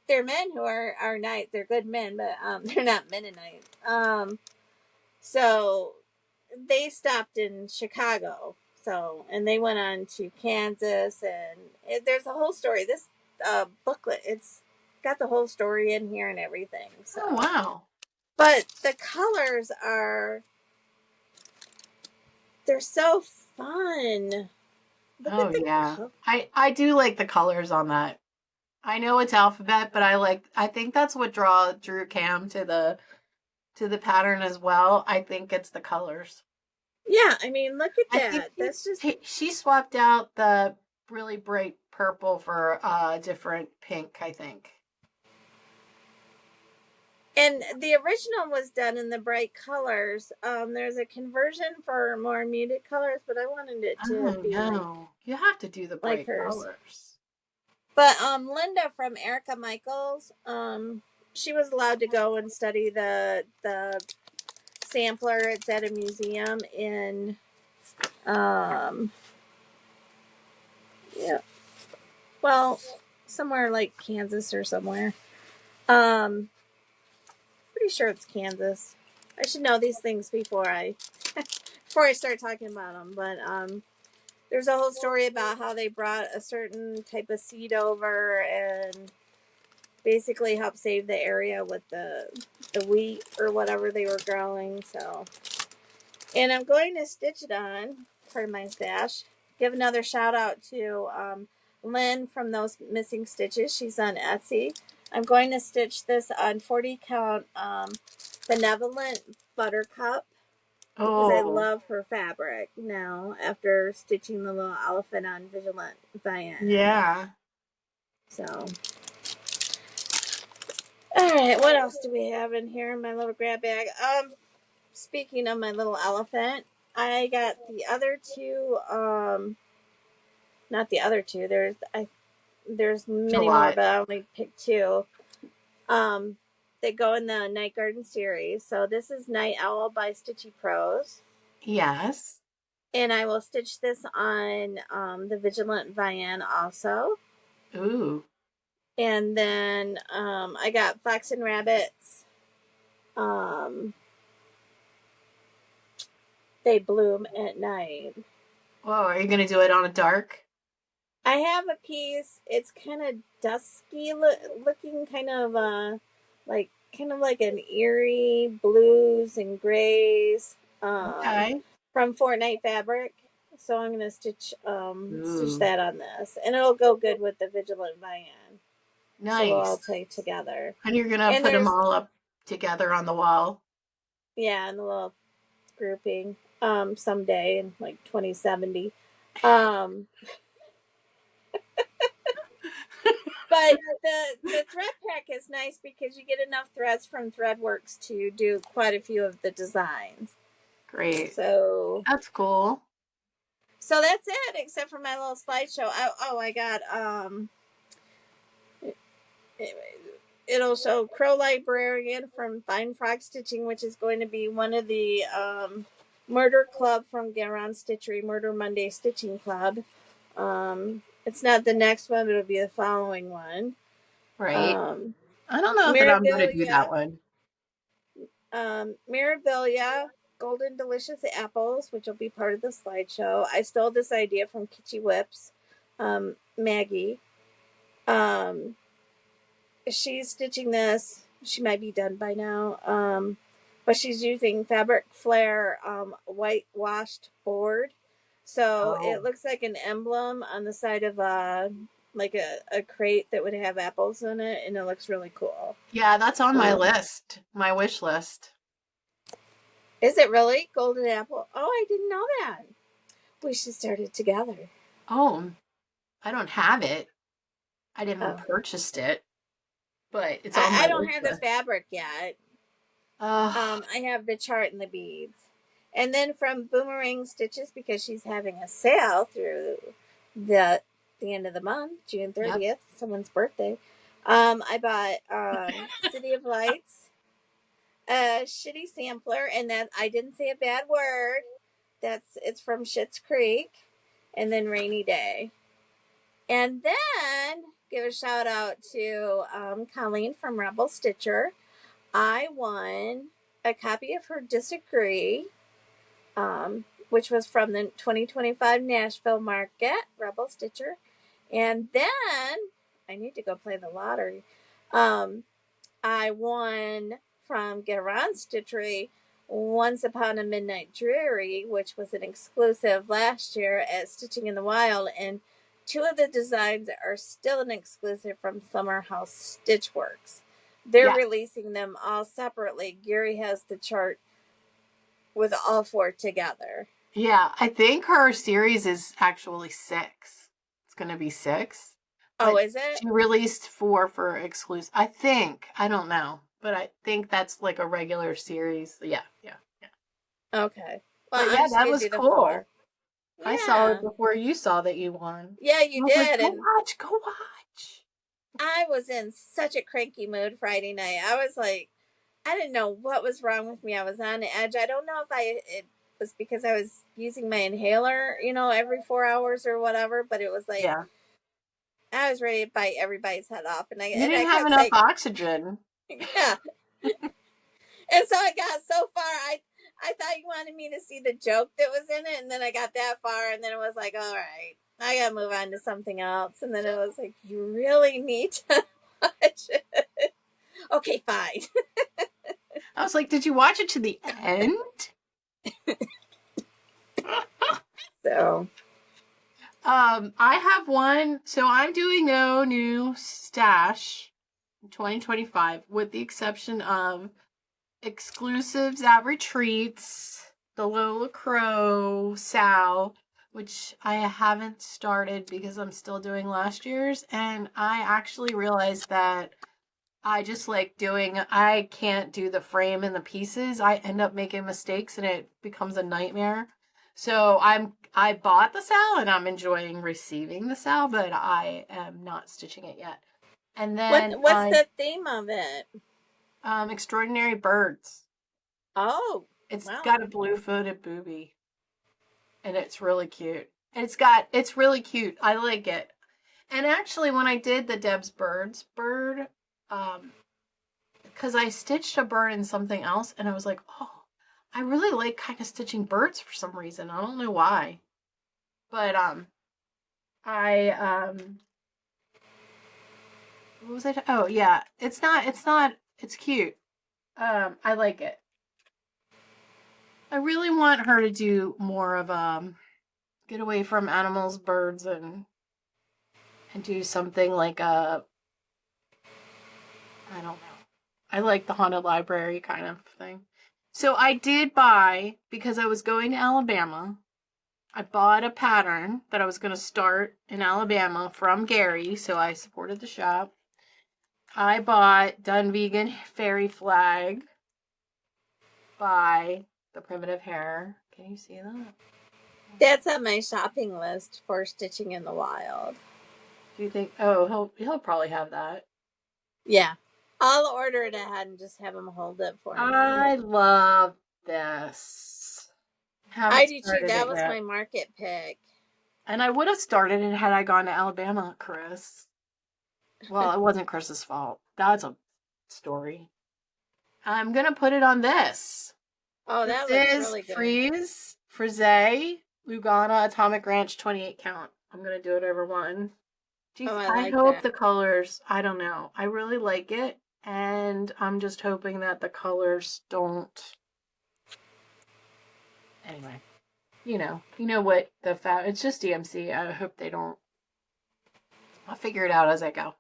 They're men who are nice. They're good men, but they're not Mennonites. So they stopped in Chicago. So, and they went on to Kansas, and there's a whole story. This booklet, it's got the whole story in here and everything. So. Oh, wow. But the colors they're so fun. Look yeah. I do like the colors on that. I know it's alphabet, but I think that's what drew Cam to the pattern as well. I think it's the colors. Yeah, I mean, look at that. That's just she swapped out the really bright purple for a different pink, I think. And the original was done in the bright colors. There's a conversion for more muted colors, but I wanted it to be no. You have to do the bright colors. But Linda from Erica Michaels, she was allowed to go and study the sampler. It's at a museum in somewhere like Kansas or somewhere. Pretty sure it's Kansas. I should know these things before I before I start talking about them. But there's a whole story about how they brought a certain type of seed over and basically helped save the area with the wheat or whatever they were growing. So, and I'm going to stitch it on part of my stash. Give another shout out to Lynn from Those Missing Stitches. She's on Etsy. I'm going to stitch this on 40 count Benevolent Buttercup because I Oh, love her fabric now after stitching the little elephant on Vigilant Vian. yeah. So, all right, what else do we have in here in my little grab bag? Speaking of my little elephant, I got the other two. Not the other two. There's It's a many more, lot. but I only picked two. They go in the Night Garden series. So this is Night Owl by Stitchy Pros. Yes. And I will stitch this on the Vigilant Vian also. Ooh. And then I got Fox and Rabbits. They Bloom at Night. Whoa, are you going to do it on a dark? I have a piece. It's kind of dusky looking, kind of like an eerie blues and grays Okay. from Fortnite Fabric. So I'm gonna stitch Ooh. that on this, and it'll go good with the Vigilant Vian. So they'll all Nice. tie together. And you're going to And put them there's all up together on the wall. in the little grouping someday in like 2070. Um, But the thread pack is nice because you get enough threads from Threadworks to do quite a few of the designs. Great. So That's cool. that's it, except for my little slideshow. I got it'll show Crow Librarian from Fine Frog Stitching, which is going to be one of the Murder Club from GaRon Stitchery, Murder Monday Stitching Club. It's not the next one, but it'll be the following one. Right. I don't know that I'm going to do that one. Mirabilia, Golden Delicious Apples, which will be part of the slideshow. I stole this idea from Kitschy Whips, Maggie. She's stitching this. She might be done by now. But she's using Fabric Flare whitewashed board. So it looks like an emblem on the side of like a crate that would have apples in it, and it looks really cool. Yeah, that's on my list, my wish list. Is it really? Golden apple? Oh, I didn't know that. We should start it together. Oh, I don't have it. I didn't purchase it, but it's on my I don't wish have list. the fabric yet. I have the chart and the beads. And then from Boomerang Stitches, because she's having a sale through the end of the month, June 30th, someone's birthday. I bought City of Lights, a shitty sampler, and that I didn't say a bad word. It's from Schitt's Creek, and then Rainy Day. And then give a shout out to Colleen from Rebel Stitcher. I won a copy of her Disagree, which was from the 2025 Nashville Market, Rebel Stitcher. And then I need to go play the lottery. I won from GaRon Stitchery Once Upon a Midnight Dreary, which was an exclusive last year at Stitching in the Wild. And two of the designs are still an exclusive from Summer House Stitchworks. They're releasing them all separately. Gary has the chart with all four together. Yeah, I think her series is actually 6. It's going to be 6. Oh, is it? She released 4 for exclusive. I think. I don't know. But I think that's like a regular series. Yeah. Okay. Well, but yeah, that was cool. Yeah. I saw it before you saw that you won. Yeah, you did. Like, go watch. I was in such a cranky mood Friday night. I was like, I didn't know what was wrong with me. I was on the edge. I don't know if it was because I was using my inhaler, every 4 hours or whatever, but it was like, I was ready to bite everybody's head off. And you didn't have enough oxygen. Yeah. And so I got so far, I thought you wanted me to see the joke that was in it, and then I got that far, and then it was like, all right, I gotta move on to something else. And then it was like, you really need to watch it. Okay, fine. I was like, did you watch it to the end? So, I have one. So I'm doing no new stash in 2025, with the exception of exclusives at retreats, the Lola Crow Sal, which I haven't started because I'm still doing last year's. And I actually realized that I just like I can't do the frame and the pieces. I end up making mistakes and it becomes a nightmare. So I bought the Sal and I'm enjoying receiving the Sal, but I am not stitching it yet. And then what's the theme of it? Extraordinary Birds. Oh, It's wow. got a blue-footed booby. And it's really cute. It's really cute. I like it. And actually when I did the Deb's Birds bird, because I stitched a bird in something else and I was like, oh, I really like kind of stitching birds for some reason. I don't know why. But what was I oh yeah. It's cute. I like it. I really want her to do more of get away from animals, birds, and do something like I don't know. I like the haunted library kind of thing. So I did buy, because I was going to Alabama, I bought a pattern that I was going to start in Alabama from Gary, so I supported the shop. I bought Done Vegan Fairy Flag by the Primitive Hair. Can you see that? That's on my shopping list for stitching in the wild. Do you think? Oh, he'll probably have that. Yeah, I'll order it ahead and just have him hold it for me. I love this. I do too. That was my market pick. And I would have started it had I gone to Alabama, Chris. Well, it wasn't Chris's fault. That's a story. I'm gonna put it on this. Oh, that looks really good. Frise, Lugana, Atomic Ranch, 28 count. I'm gonna do it over one. I hope the colors, I don't know. I really like it. And I'm just hoping that the colors don't. Anyway, you know what it's just DMC. I hope they don't. I'll figure it out as I go.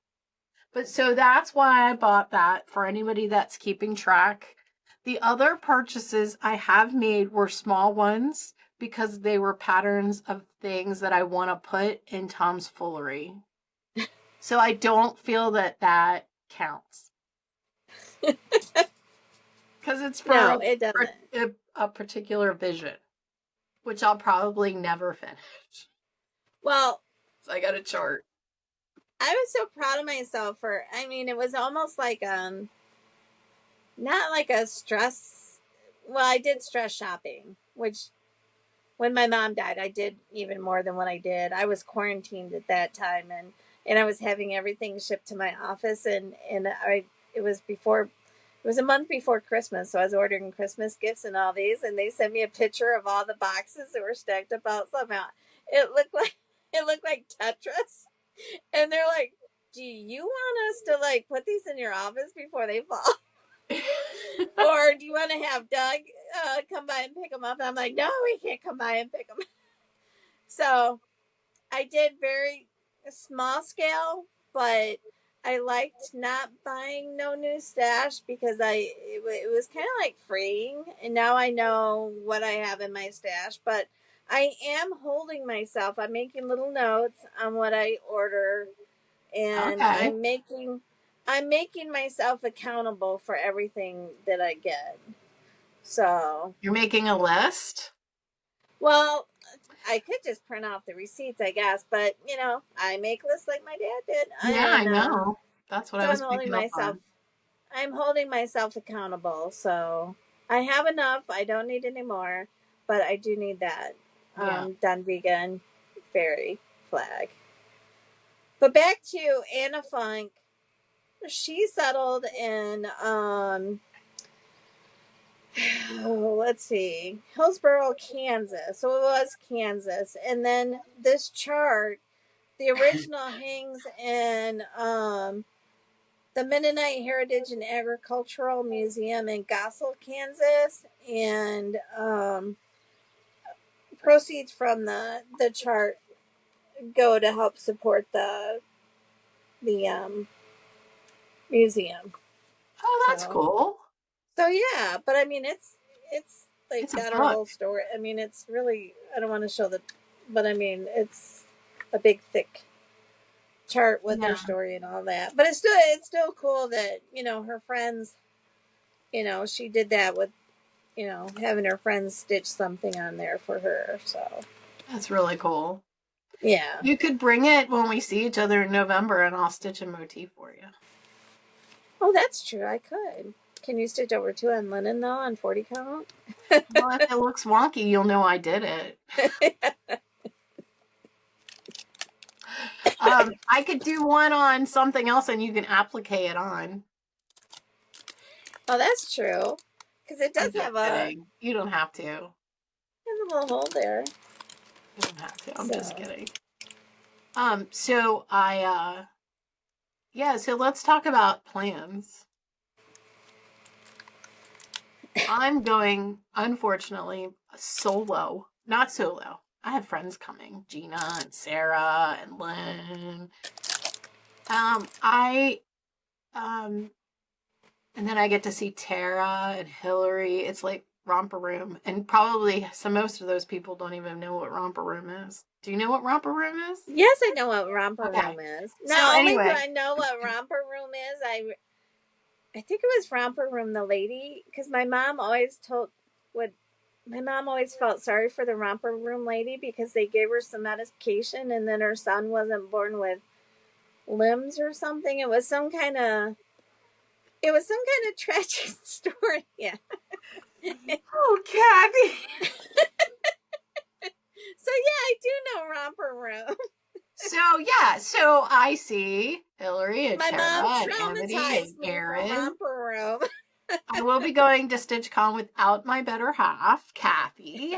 But so that's why I bought that, for anybody that's keeping track. The other purchases I have made were small ones because they were patterns of things that I want to put in Tom's Foolery. So I don't feel that counts. Because it's for a particular vision, which I'll probably never finish. Well, so I got a chart. I was so proud of myself it was almost like not like a stress. Well, I did stress shopping, which when my mom died, I did even more than what I did. I was quarantined at that time, and I was having everything shipped to my office, and it was a month before Christmas, so I was ordering Christmas gifts and all these, and they sent me a picture of all the boxes that were stacked up out somehow. It looked like Tetris. And they're like, do you want us to like put these in your office before they fall? Or do you want to have Doug come by and pick them up? And I'm like, no, we can't come by and pick them. So I did very small scale, but I liked not buying no new stash because it was kind of like freeing. And now I know what I have in my stash, but I am holding myself. I'm making little notes on what I order, and I'm making myself accountable for everything that I get. So you're making a list? Well, I could just print off the receipts, I guess, but I make lists like my dad did. Yeah, I know. That's what I was picking up on. I'm holding myself accountable, so I have enough. I don't need any more, but I do need that. Done Vegan Fairy Flag. But back to Anna Funk. She settled in Oh, let's see. Hillsboro, Kansas. So it was Kansas. And then this chart, the original hangs in the Mennonite Heritage and Agricultural Museum in Gossel, Kansas. And proceeds from the chart go to help support the museum. Oh, that's So cool. so yeah, but I mean it's like It's a got her book. whole story. I mean it's really, I don't want to show the, but I mean it's a big thick chart with her Yeah, story and all that. But it's still cool that, her friends, she did that with, having her friends stitch something on there for her. So that's really cool. yeah. You could bring it when we see each other in November and I'll stitch a motif for you. Oh, that's true. I could. Can you stitch over 2 on linen though on 40 count? Well, if it looks wonky, you'll know I did it. I could do one on something else and you can applique it on. Oh, that's true. Because it I'm does just have a, kidding. You don't have to. there's a little hole there. You don't have to. I'm just So kidding. So yeah, so let's talk about plans. I'm going, unfortunately, solo. Not solo. I have friends coming, Gina and Sarah and Lynn. I and then I get to see Tara and Hillary. It's like romper room, and probably most of those people don't even know what romper room is. Do you know what romper room is? yes, I know what romper Okay. room is. So Not only do anyway, I know what romper room is, I think it was romper room the lady, because my mom always felt sorry for the romper room lady because they gave her some medication and then her son wasn't born with limbs or something. It was some kind of tragic story. Yeah. oh, Kathy. So yeah, I do know romper room. So I see Hillary and My mom Tara and Amity and traumatized me from Aaron. romper room. I will be going to StitchCon without my better half, Kathy.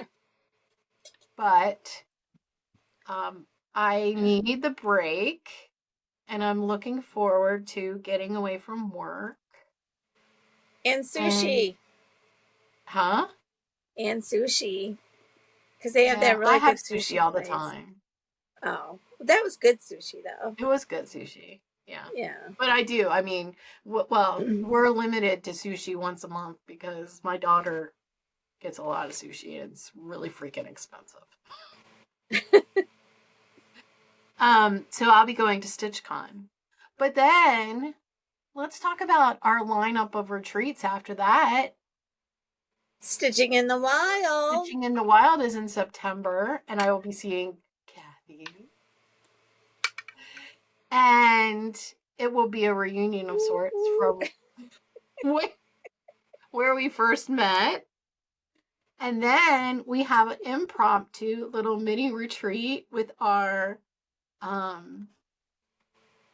But I need the break, and I'm looking forward to getting away from work. And And sushi. huh? And sushi. Because they have Yeah, that I really have good sushi sushi all the place. time. Oh, that was good sushi though. It was good sushi. Yeah. Yeah. But I do. I mean, well, we're limited to sushi once a month because my daughter gets a lot of sushi. And it's really freaking expensive. So I'll be going to StitchCon. But then let's talk about our lineup of retreats after that. Stitching in the Wild. Stitching in the Wild is in September, and I will be seeing Kathy. And it will be a reunion of sorts from where we first met. And then we have an impromptu little mini retreat with our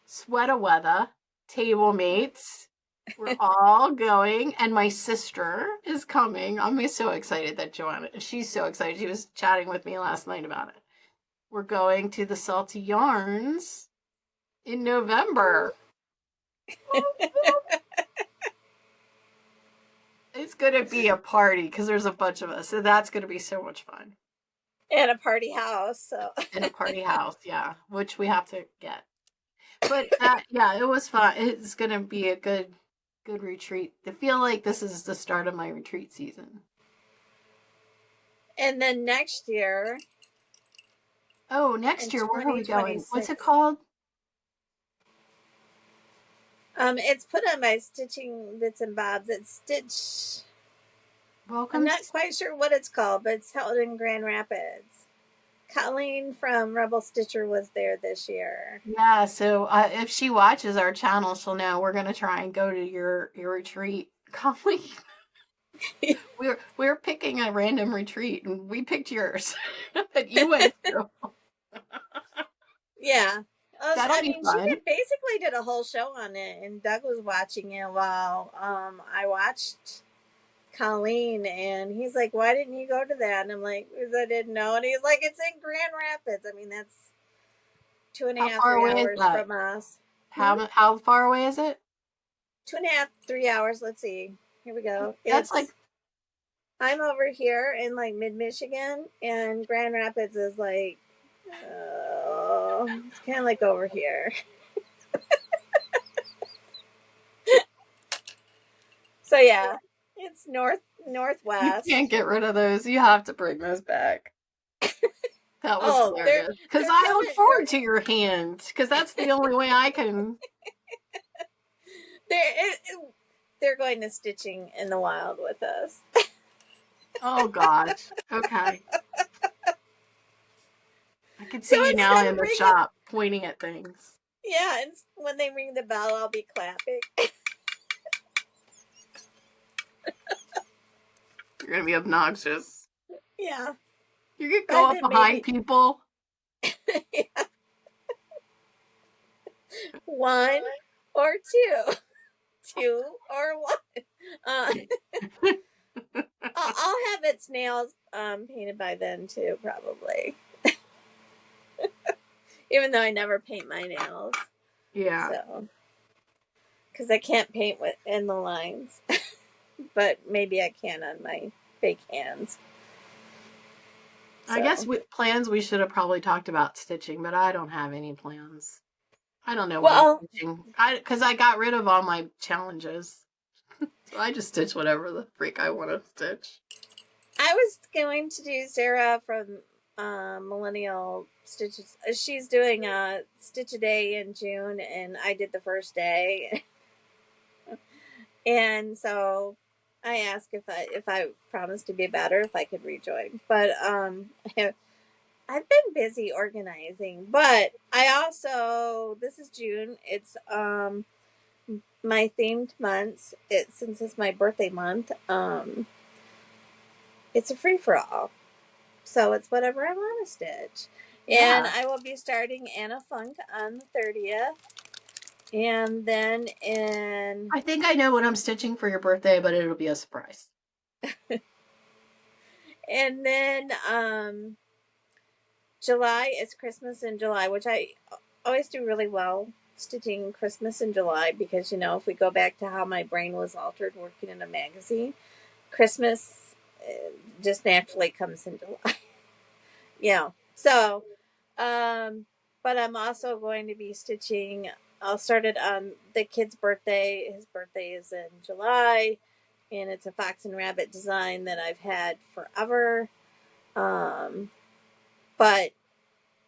sweater weather table mates. We're all going, and my sister is coming. I'm so excited that Joanna, she's so excited. She was chatting with me last night about it. We're going to the Salty Yarns in November. It's going to be a party because there's a bunch of us. So that's going to be so much fun. And a party house. So In a party house, yeah, which we have to get. But yeah, it was fun. It's going to be a good retreat. I feel like this is the start of my retreat season. and then next year. Oh, next year, where are we going? What's it called? It's put on by Stitching Bits and Bobs. It's Stitch. Welcome. I'm not quite sure what it's called, but it's held in Grand Rapids. Colleen from Rebel Stitcher was there this year. Yeah, so if she watches our channel, she'll know we're gonna try and go to your retreat, Colleen. we're picking a random retreat, and we picked yours that you went to. Yeah. That'll be fun. She basically did a whole show on it, and Doug was watching it while I watched Colleen, and he's like, "Why didn't you go to that?" And I'm like, "Because I didn't know." And he's like, "It's in Grand Rapids." I mean, that's two and a How half, far 3 away is hours that? from us. How far away is it? 2.5, 3 hours. Let's see. Here we go. That's like, I'm over here in like mid Michigan, and Grand Rapids is like, it's kind of like over here. So yeah, it's you northwest. can't get rid of those. You have to bring those back. That was Oh, hilarious. Because they're I look coming. forward to your hand. Because that's the only way I can. They're going to stitching in the wild with us. Oh gosh. Okay. I can So see you now instead in of the ringing, shop pointing at things. yeah, and when they ring the bell, I'll be clapping. You're gonna be obnoxious. Yeah, You could I go up think behind maybe people. yeah. One or two, two or one. I'll have its nails painted by then too, probably. Even though I never paint my nails, Yeah. so because I can't paint in the lines, but maybe I can on my fake hands. I guess with plans we should have probably talked about stitching, but I don't have any plans. I don't know what I'm Well, stitching. Because I got rid of all my challenges. So I just stitch whatever the freak I want to stitch. I was going to do Sarah from Millennial Stitches. She's doing a stitch a day in June, and I did the first day. And so I asked if I promised to be better, if I could rejoin. But I've been busy organizing. But I also, this is June. It's my themed months. Since it's my birthday month. It's a free for all. So it's whatever I want to stitch. And Yeah. I will be starting Anna Funk on the 30th. And then I think I know what I'm stitching for your birthday, but it'll be a surprise. and then July is Christmas in July, which I always do really well stitching Christmas in July because, if we go back to how my brain was altered working in a magazine, Christmas just naturally comes in July. So, but I'm also going to be stitching. I'll start it on the kid's birthday. His birthday is in July, and it's a fox and rabbit design that I've had forever. But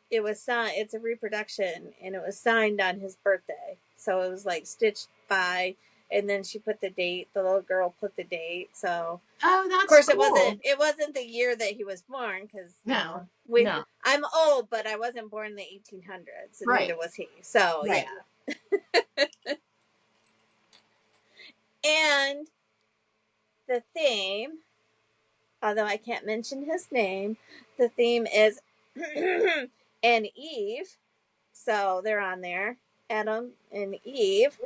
it was signed. It's a reproduction, and it was signed on his birthday. So it was like stitched by, and then she put the date. The little girl put the date. So that's of course cool. it wasn't the year that he was born because No. I'm old, but I wasn't born in the 1800s, and Right. neither was he. So Right. yeah. And the theme, although I can't mention his name, the theme is and Eve. So they're on there, Adam and Eve.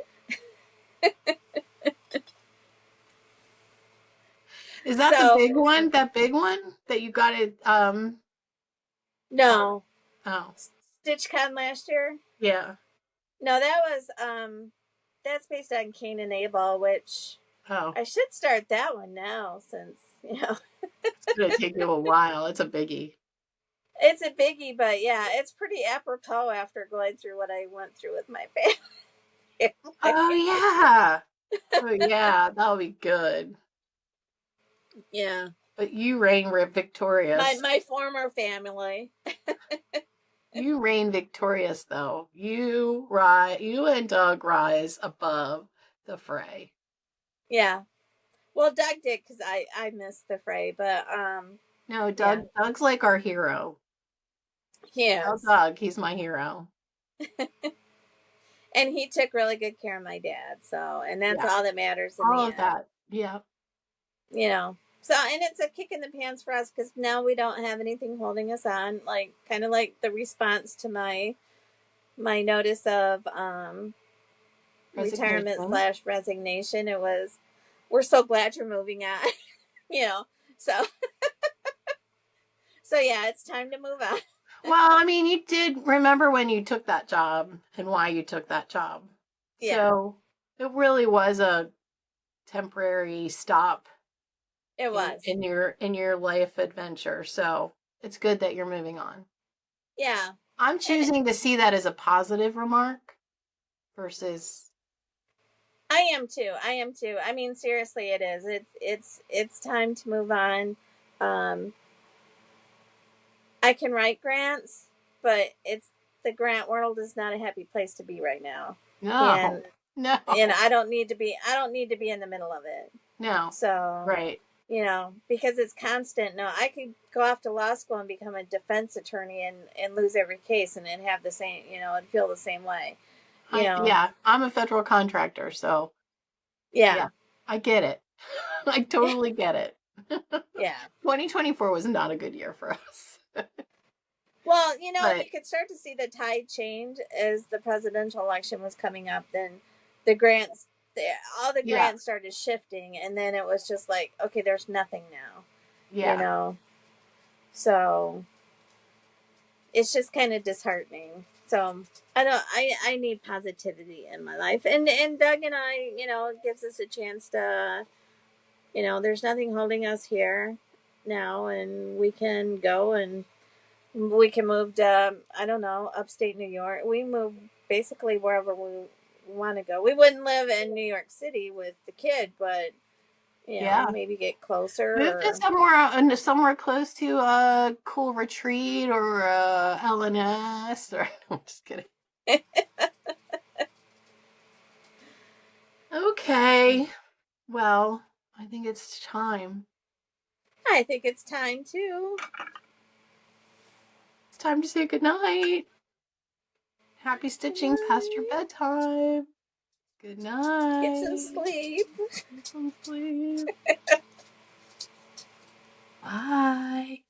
Is that the big one? That big one that you got it? No. Oh. StitchCon last year? Yeah. No, that was that's based on Cain and Abel, which I should start that one now since it's gonna take you a while. It's a biggie. It's a biggie, but yeah, it's pretty apropos after going through what I went through with my family. Oh yeah. Oh yeah, that'll be good. Yeah. But you reign victorious. My former family. You reign victorious though. You and Doug rise above the fray. Yeah. Well, Doug did because I missed the fray, but no, Doug's like our hero. Yes. Doug, he's my hero. And he took really good care of my dad, so and that's all that matters in all the of end. that. Yeah. So and it's a kick in the pants for us because now we don't have anything holding us on, like kind of like the response to my notice of retirement /resignation. It was we're so glad you're moving on. So yeah, it's time to move on. Well, I mean, you did remember when you took that job and why you took that job. Yeah. So it really was a temporary stop It was. in your life adventure. So it's good that you're moving on. Yeah. I'm choosing to see that as a positive remark versus. I am too. I mean, seriously, it is. It's time to move on. I can write grants, but the grant world is not a happy place to be right now. No. And I don't need to be in the middle of it. No. So Right. Because it's constant. No, I could go off to law school and become a defense attorney and lose every case and have the same, and feel the same way. Yeah, I'm a federal contractor, so yeah, I get it. I totally get it. Yeah. 2024 was not a good year for us. Well, you could start to see the tide change as the presidential election was coming up. Then the grants, all the grants started shifting, and then it was just like, okay, there's nothing now. Yeah. So it's just kind of disheartening. So I need positivity in my life, and Doug and I, it gives us a chance to, there's nothing holding us here now, and we can go and we can move to, I don't know, upstate New York. We move basically wherever we want to go. We wouldn't live in New York City with the kid, but maybe get closer. Move to somewhere close to a cool retreat or LNS. Or I'm just kidding. Okay. Well, I think it's time. I think it's time too. It's time to say goodnight. Happy stitching past your bedtime. Good night. Get some sleep. Get some sleep. Bye.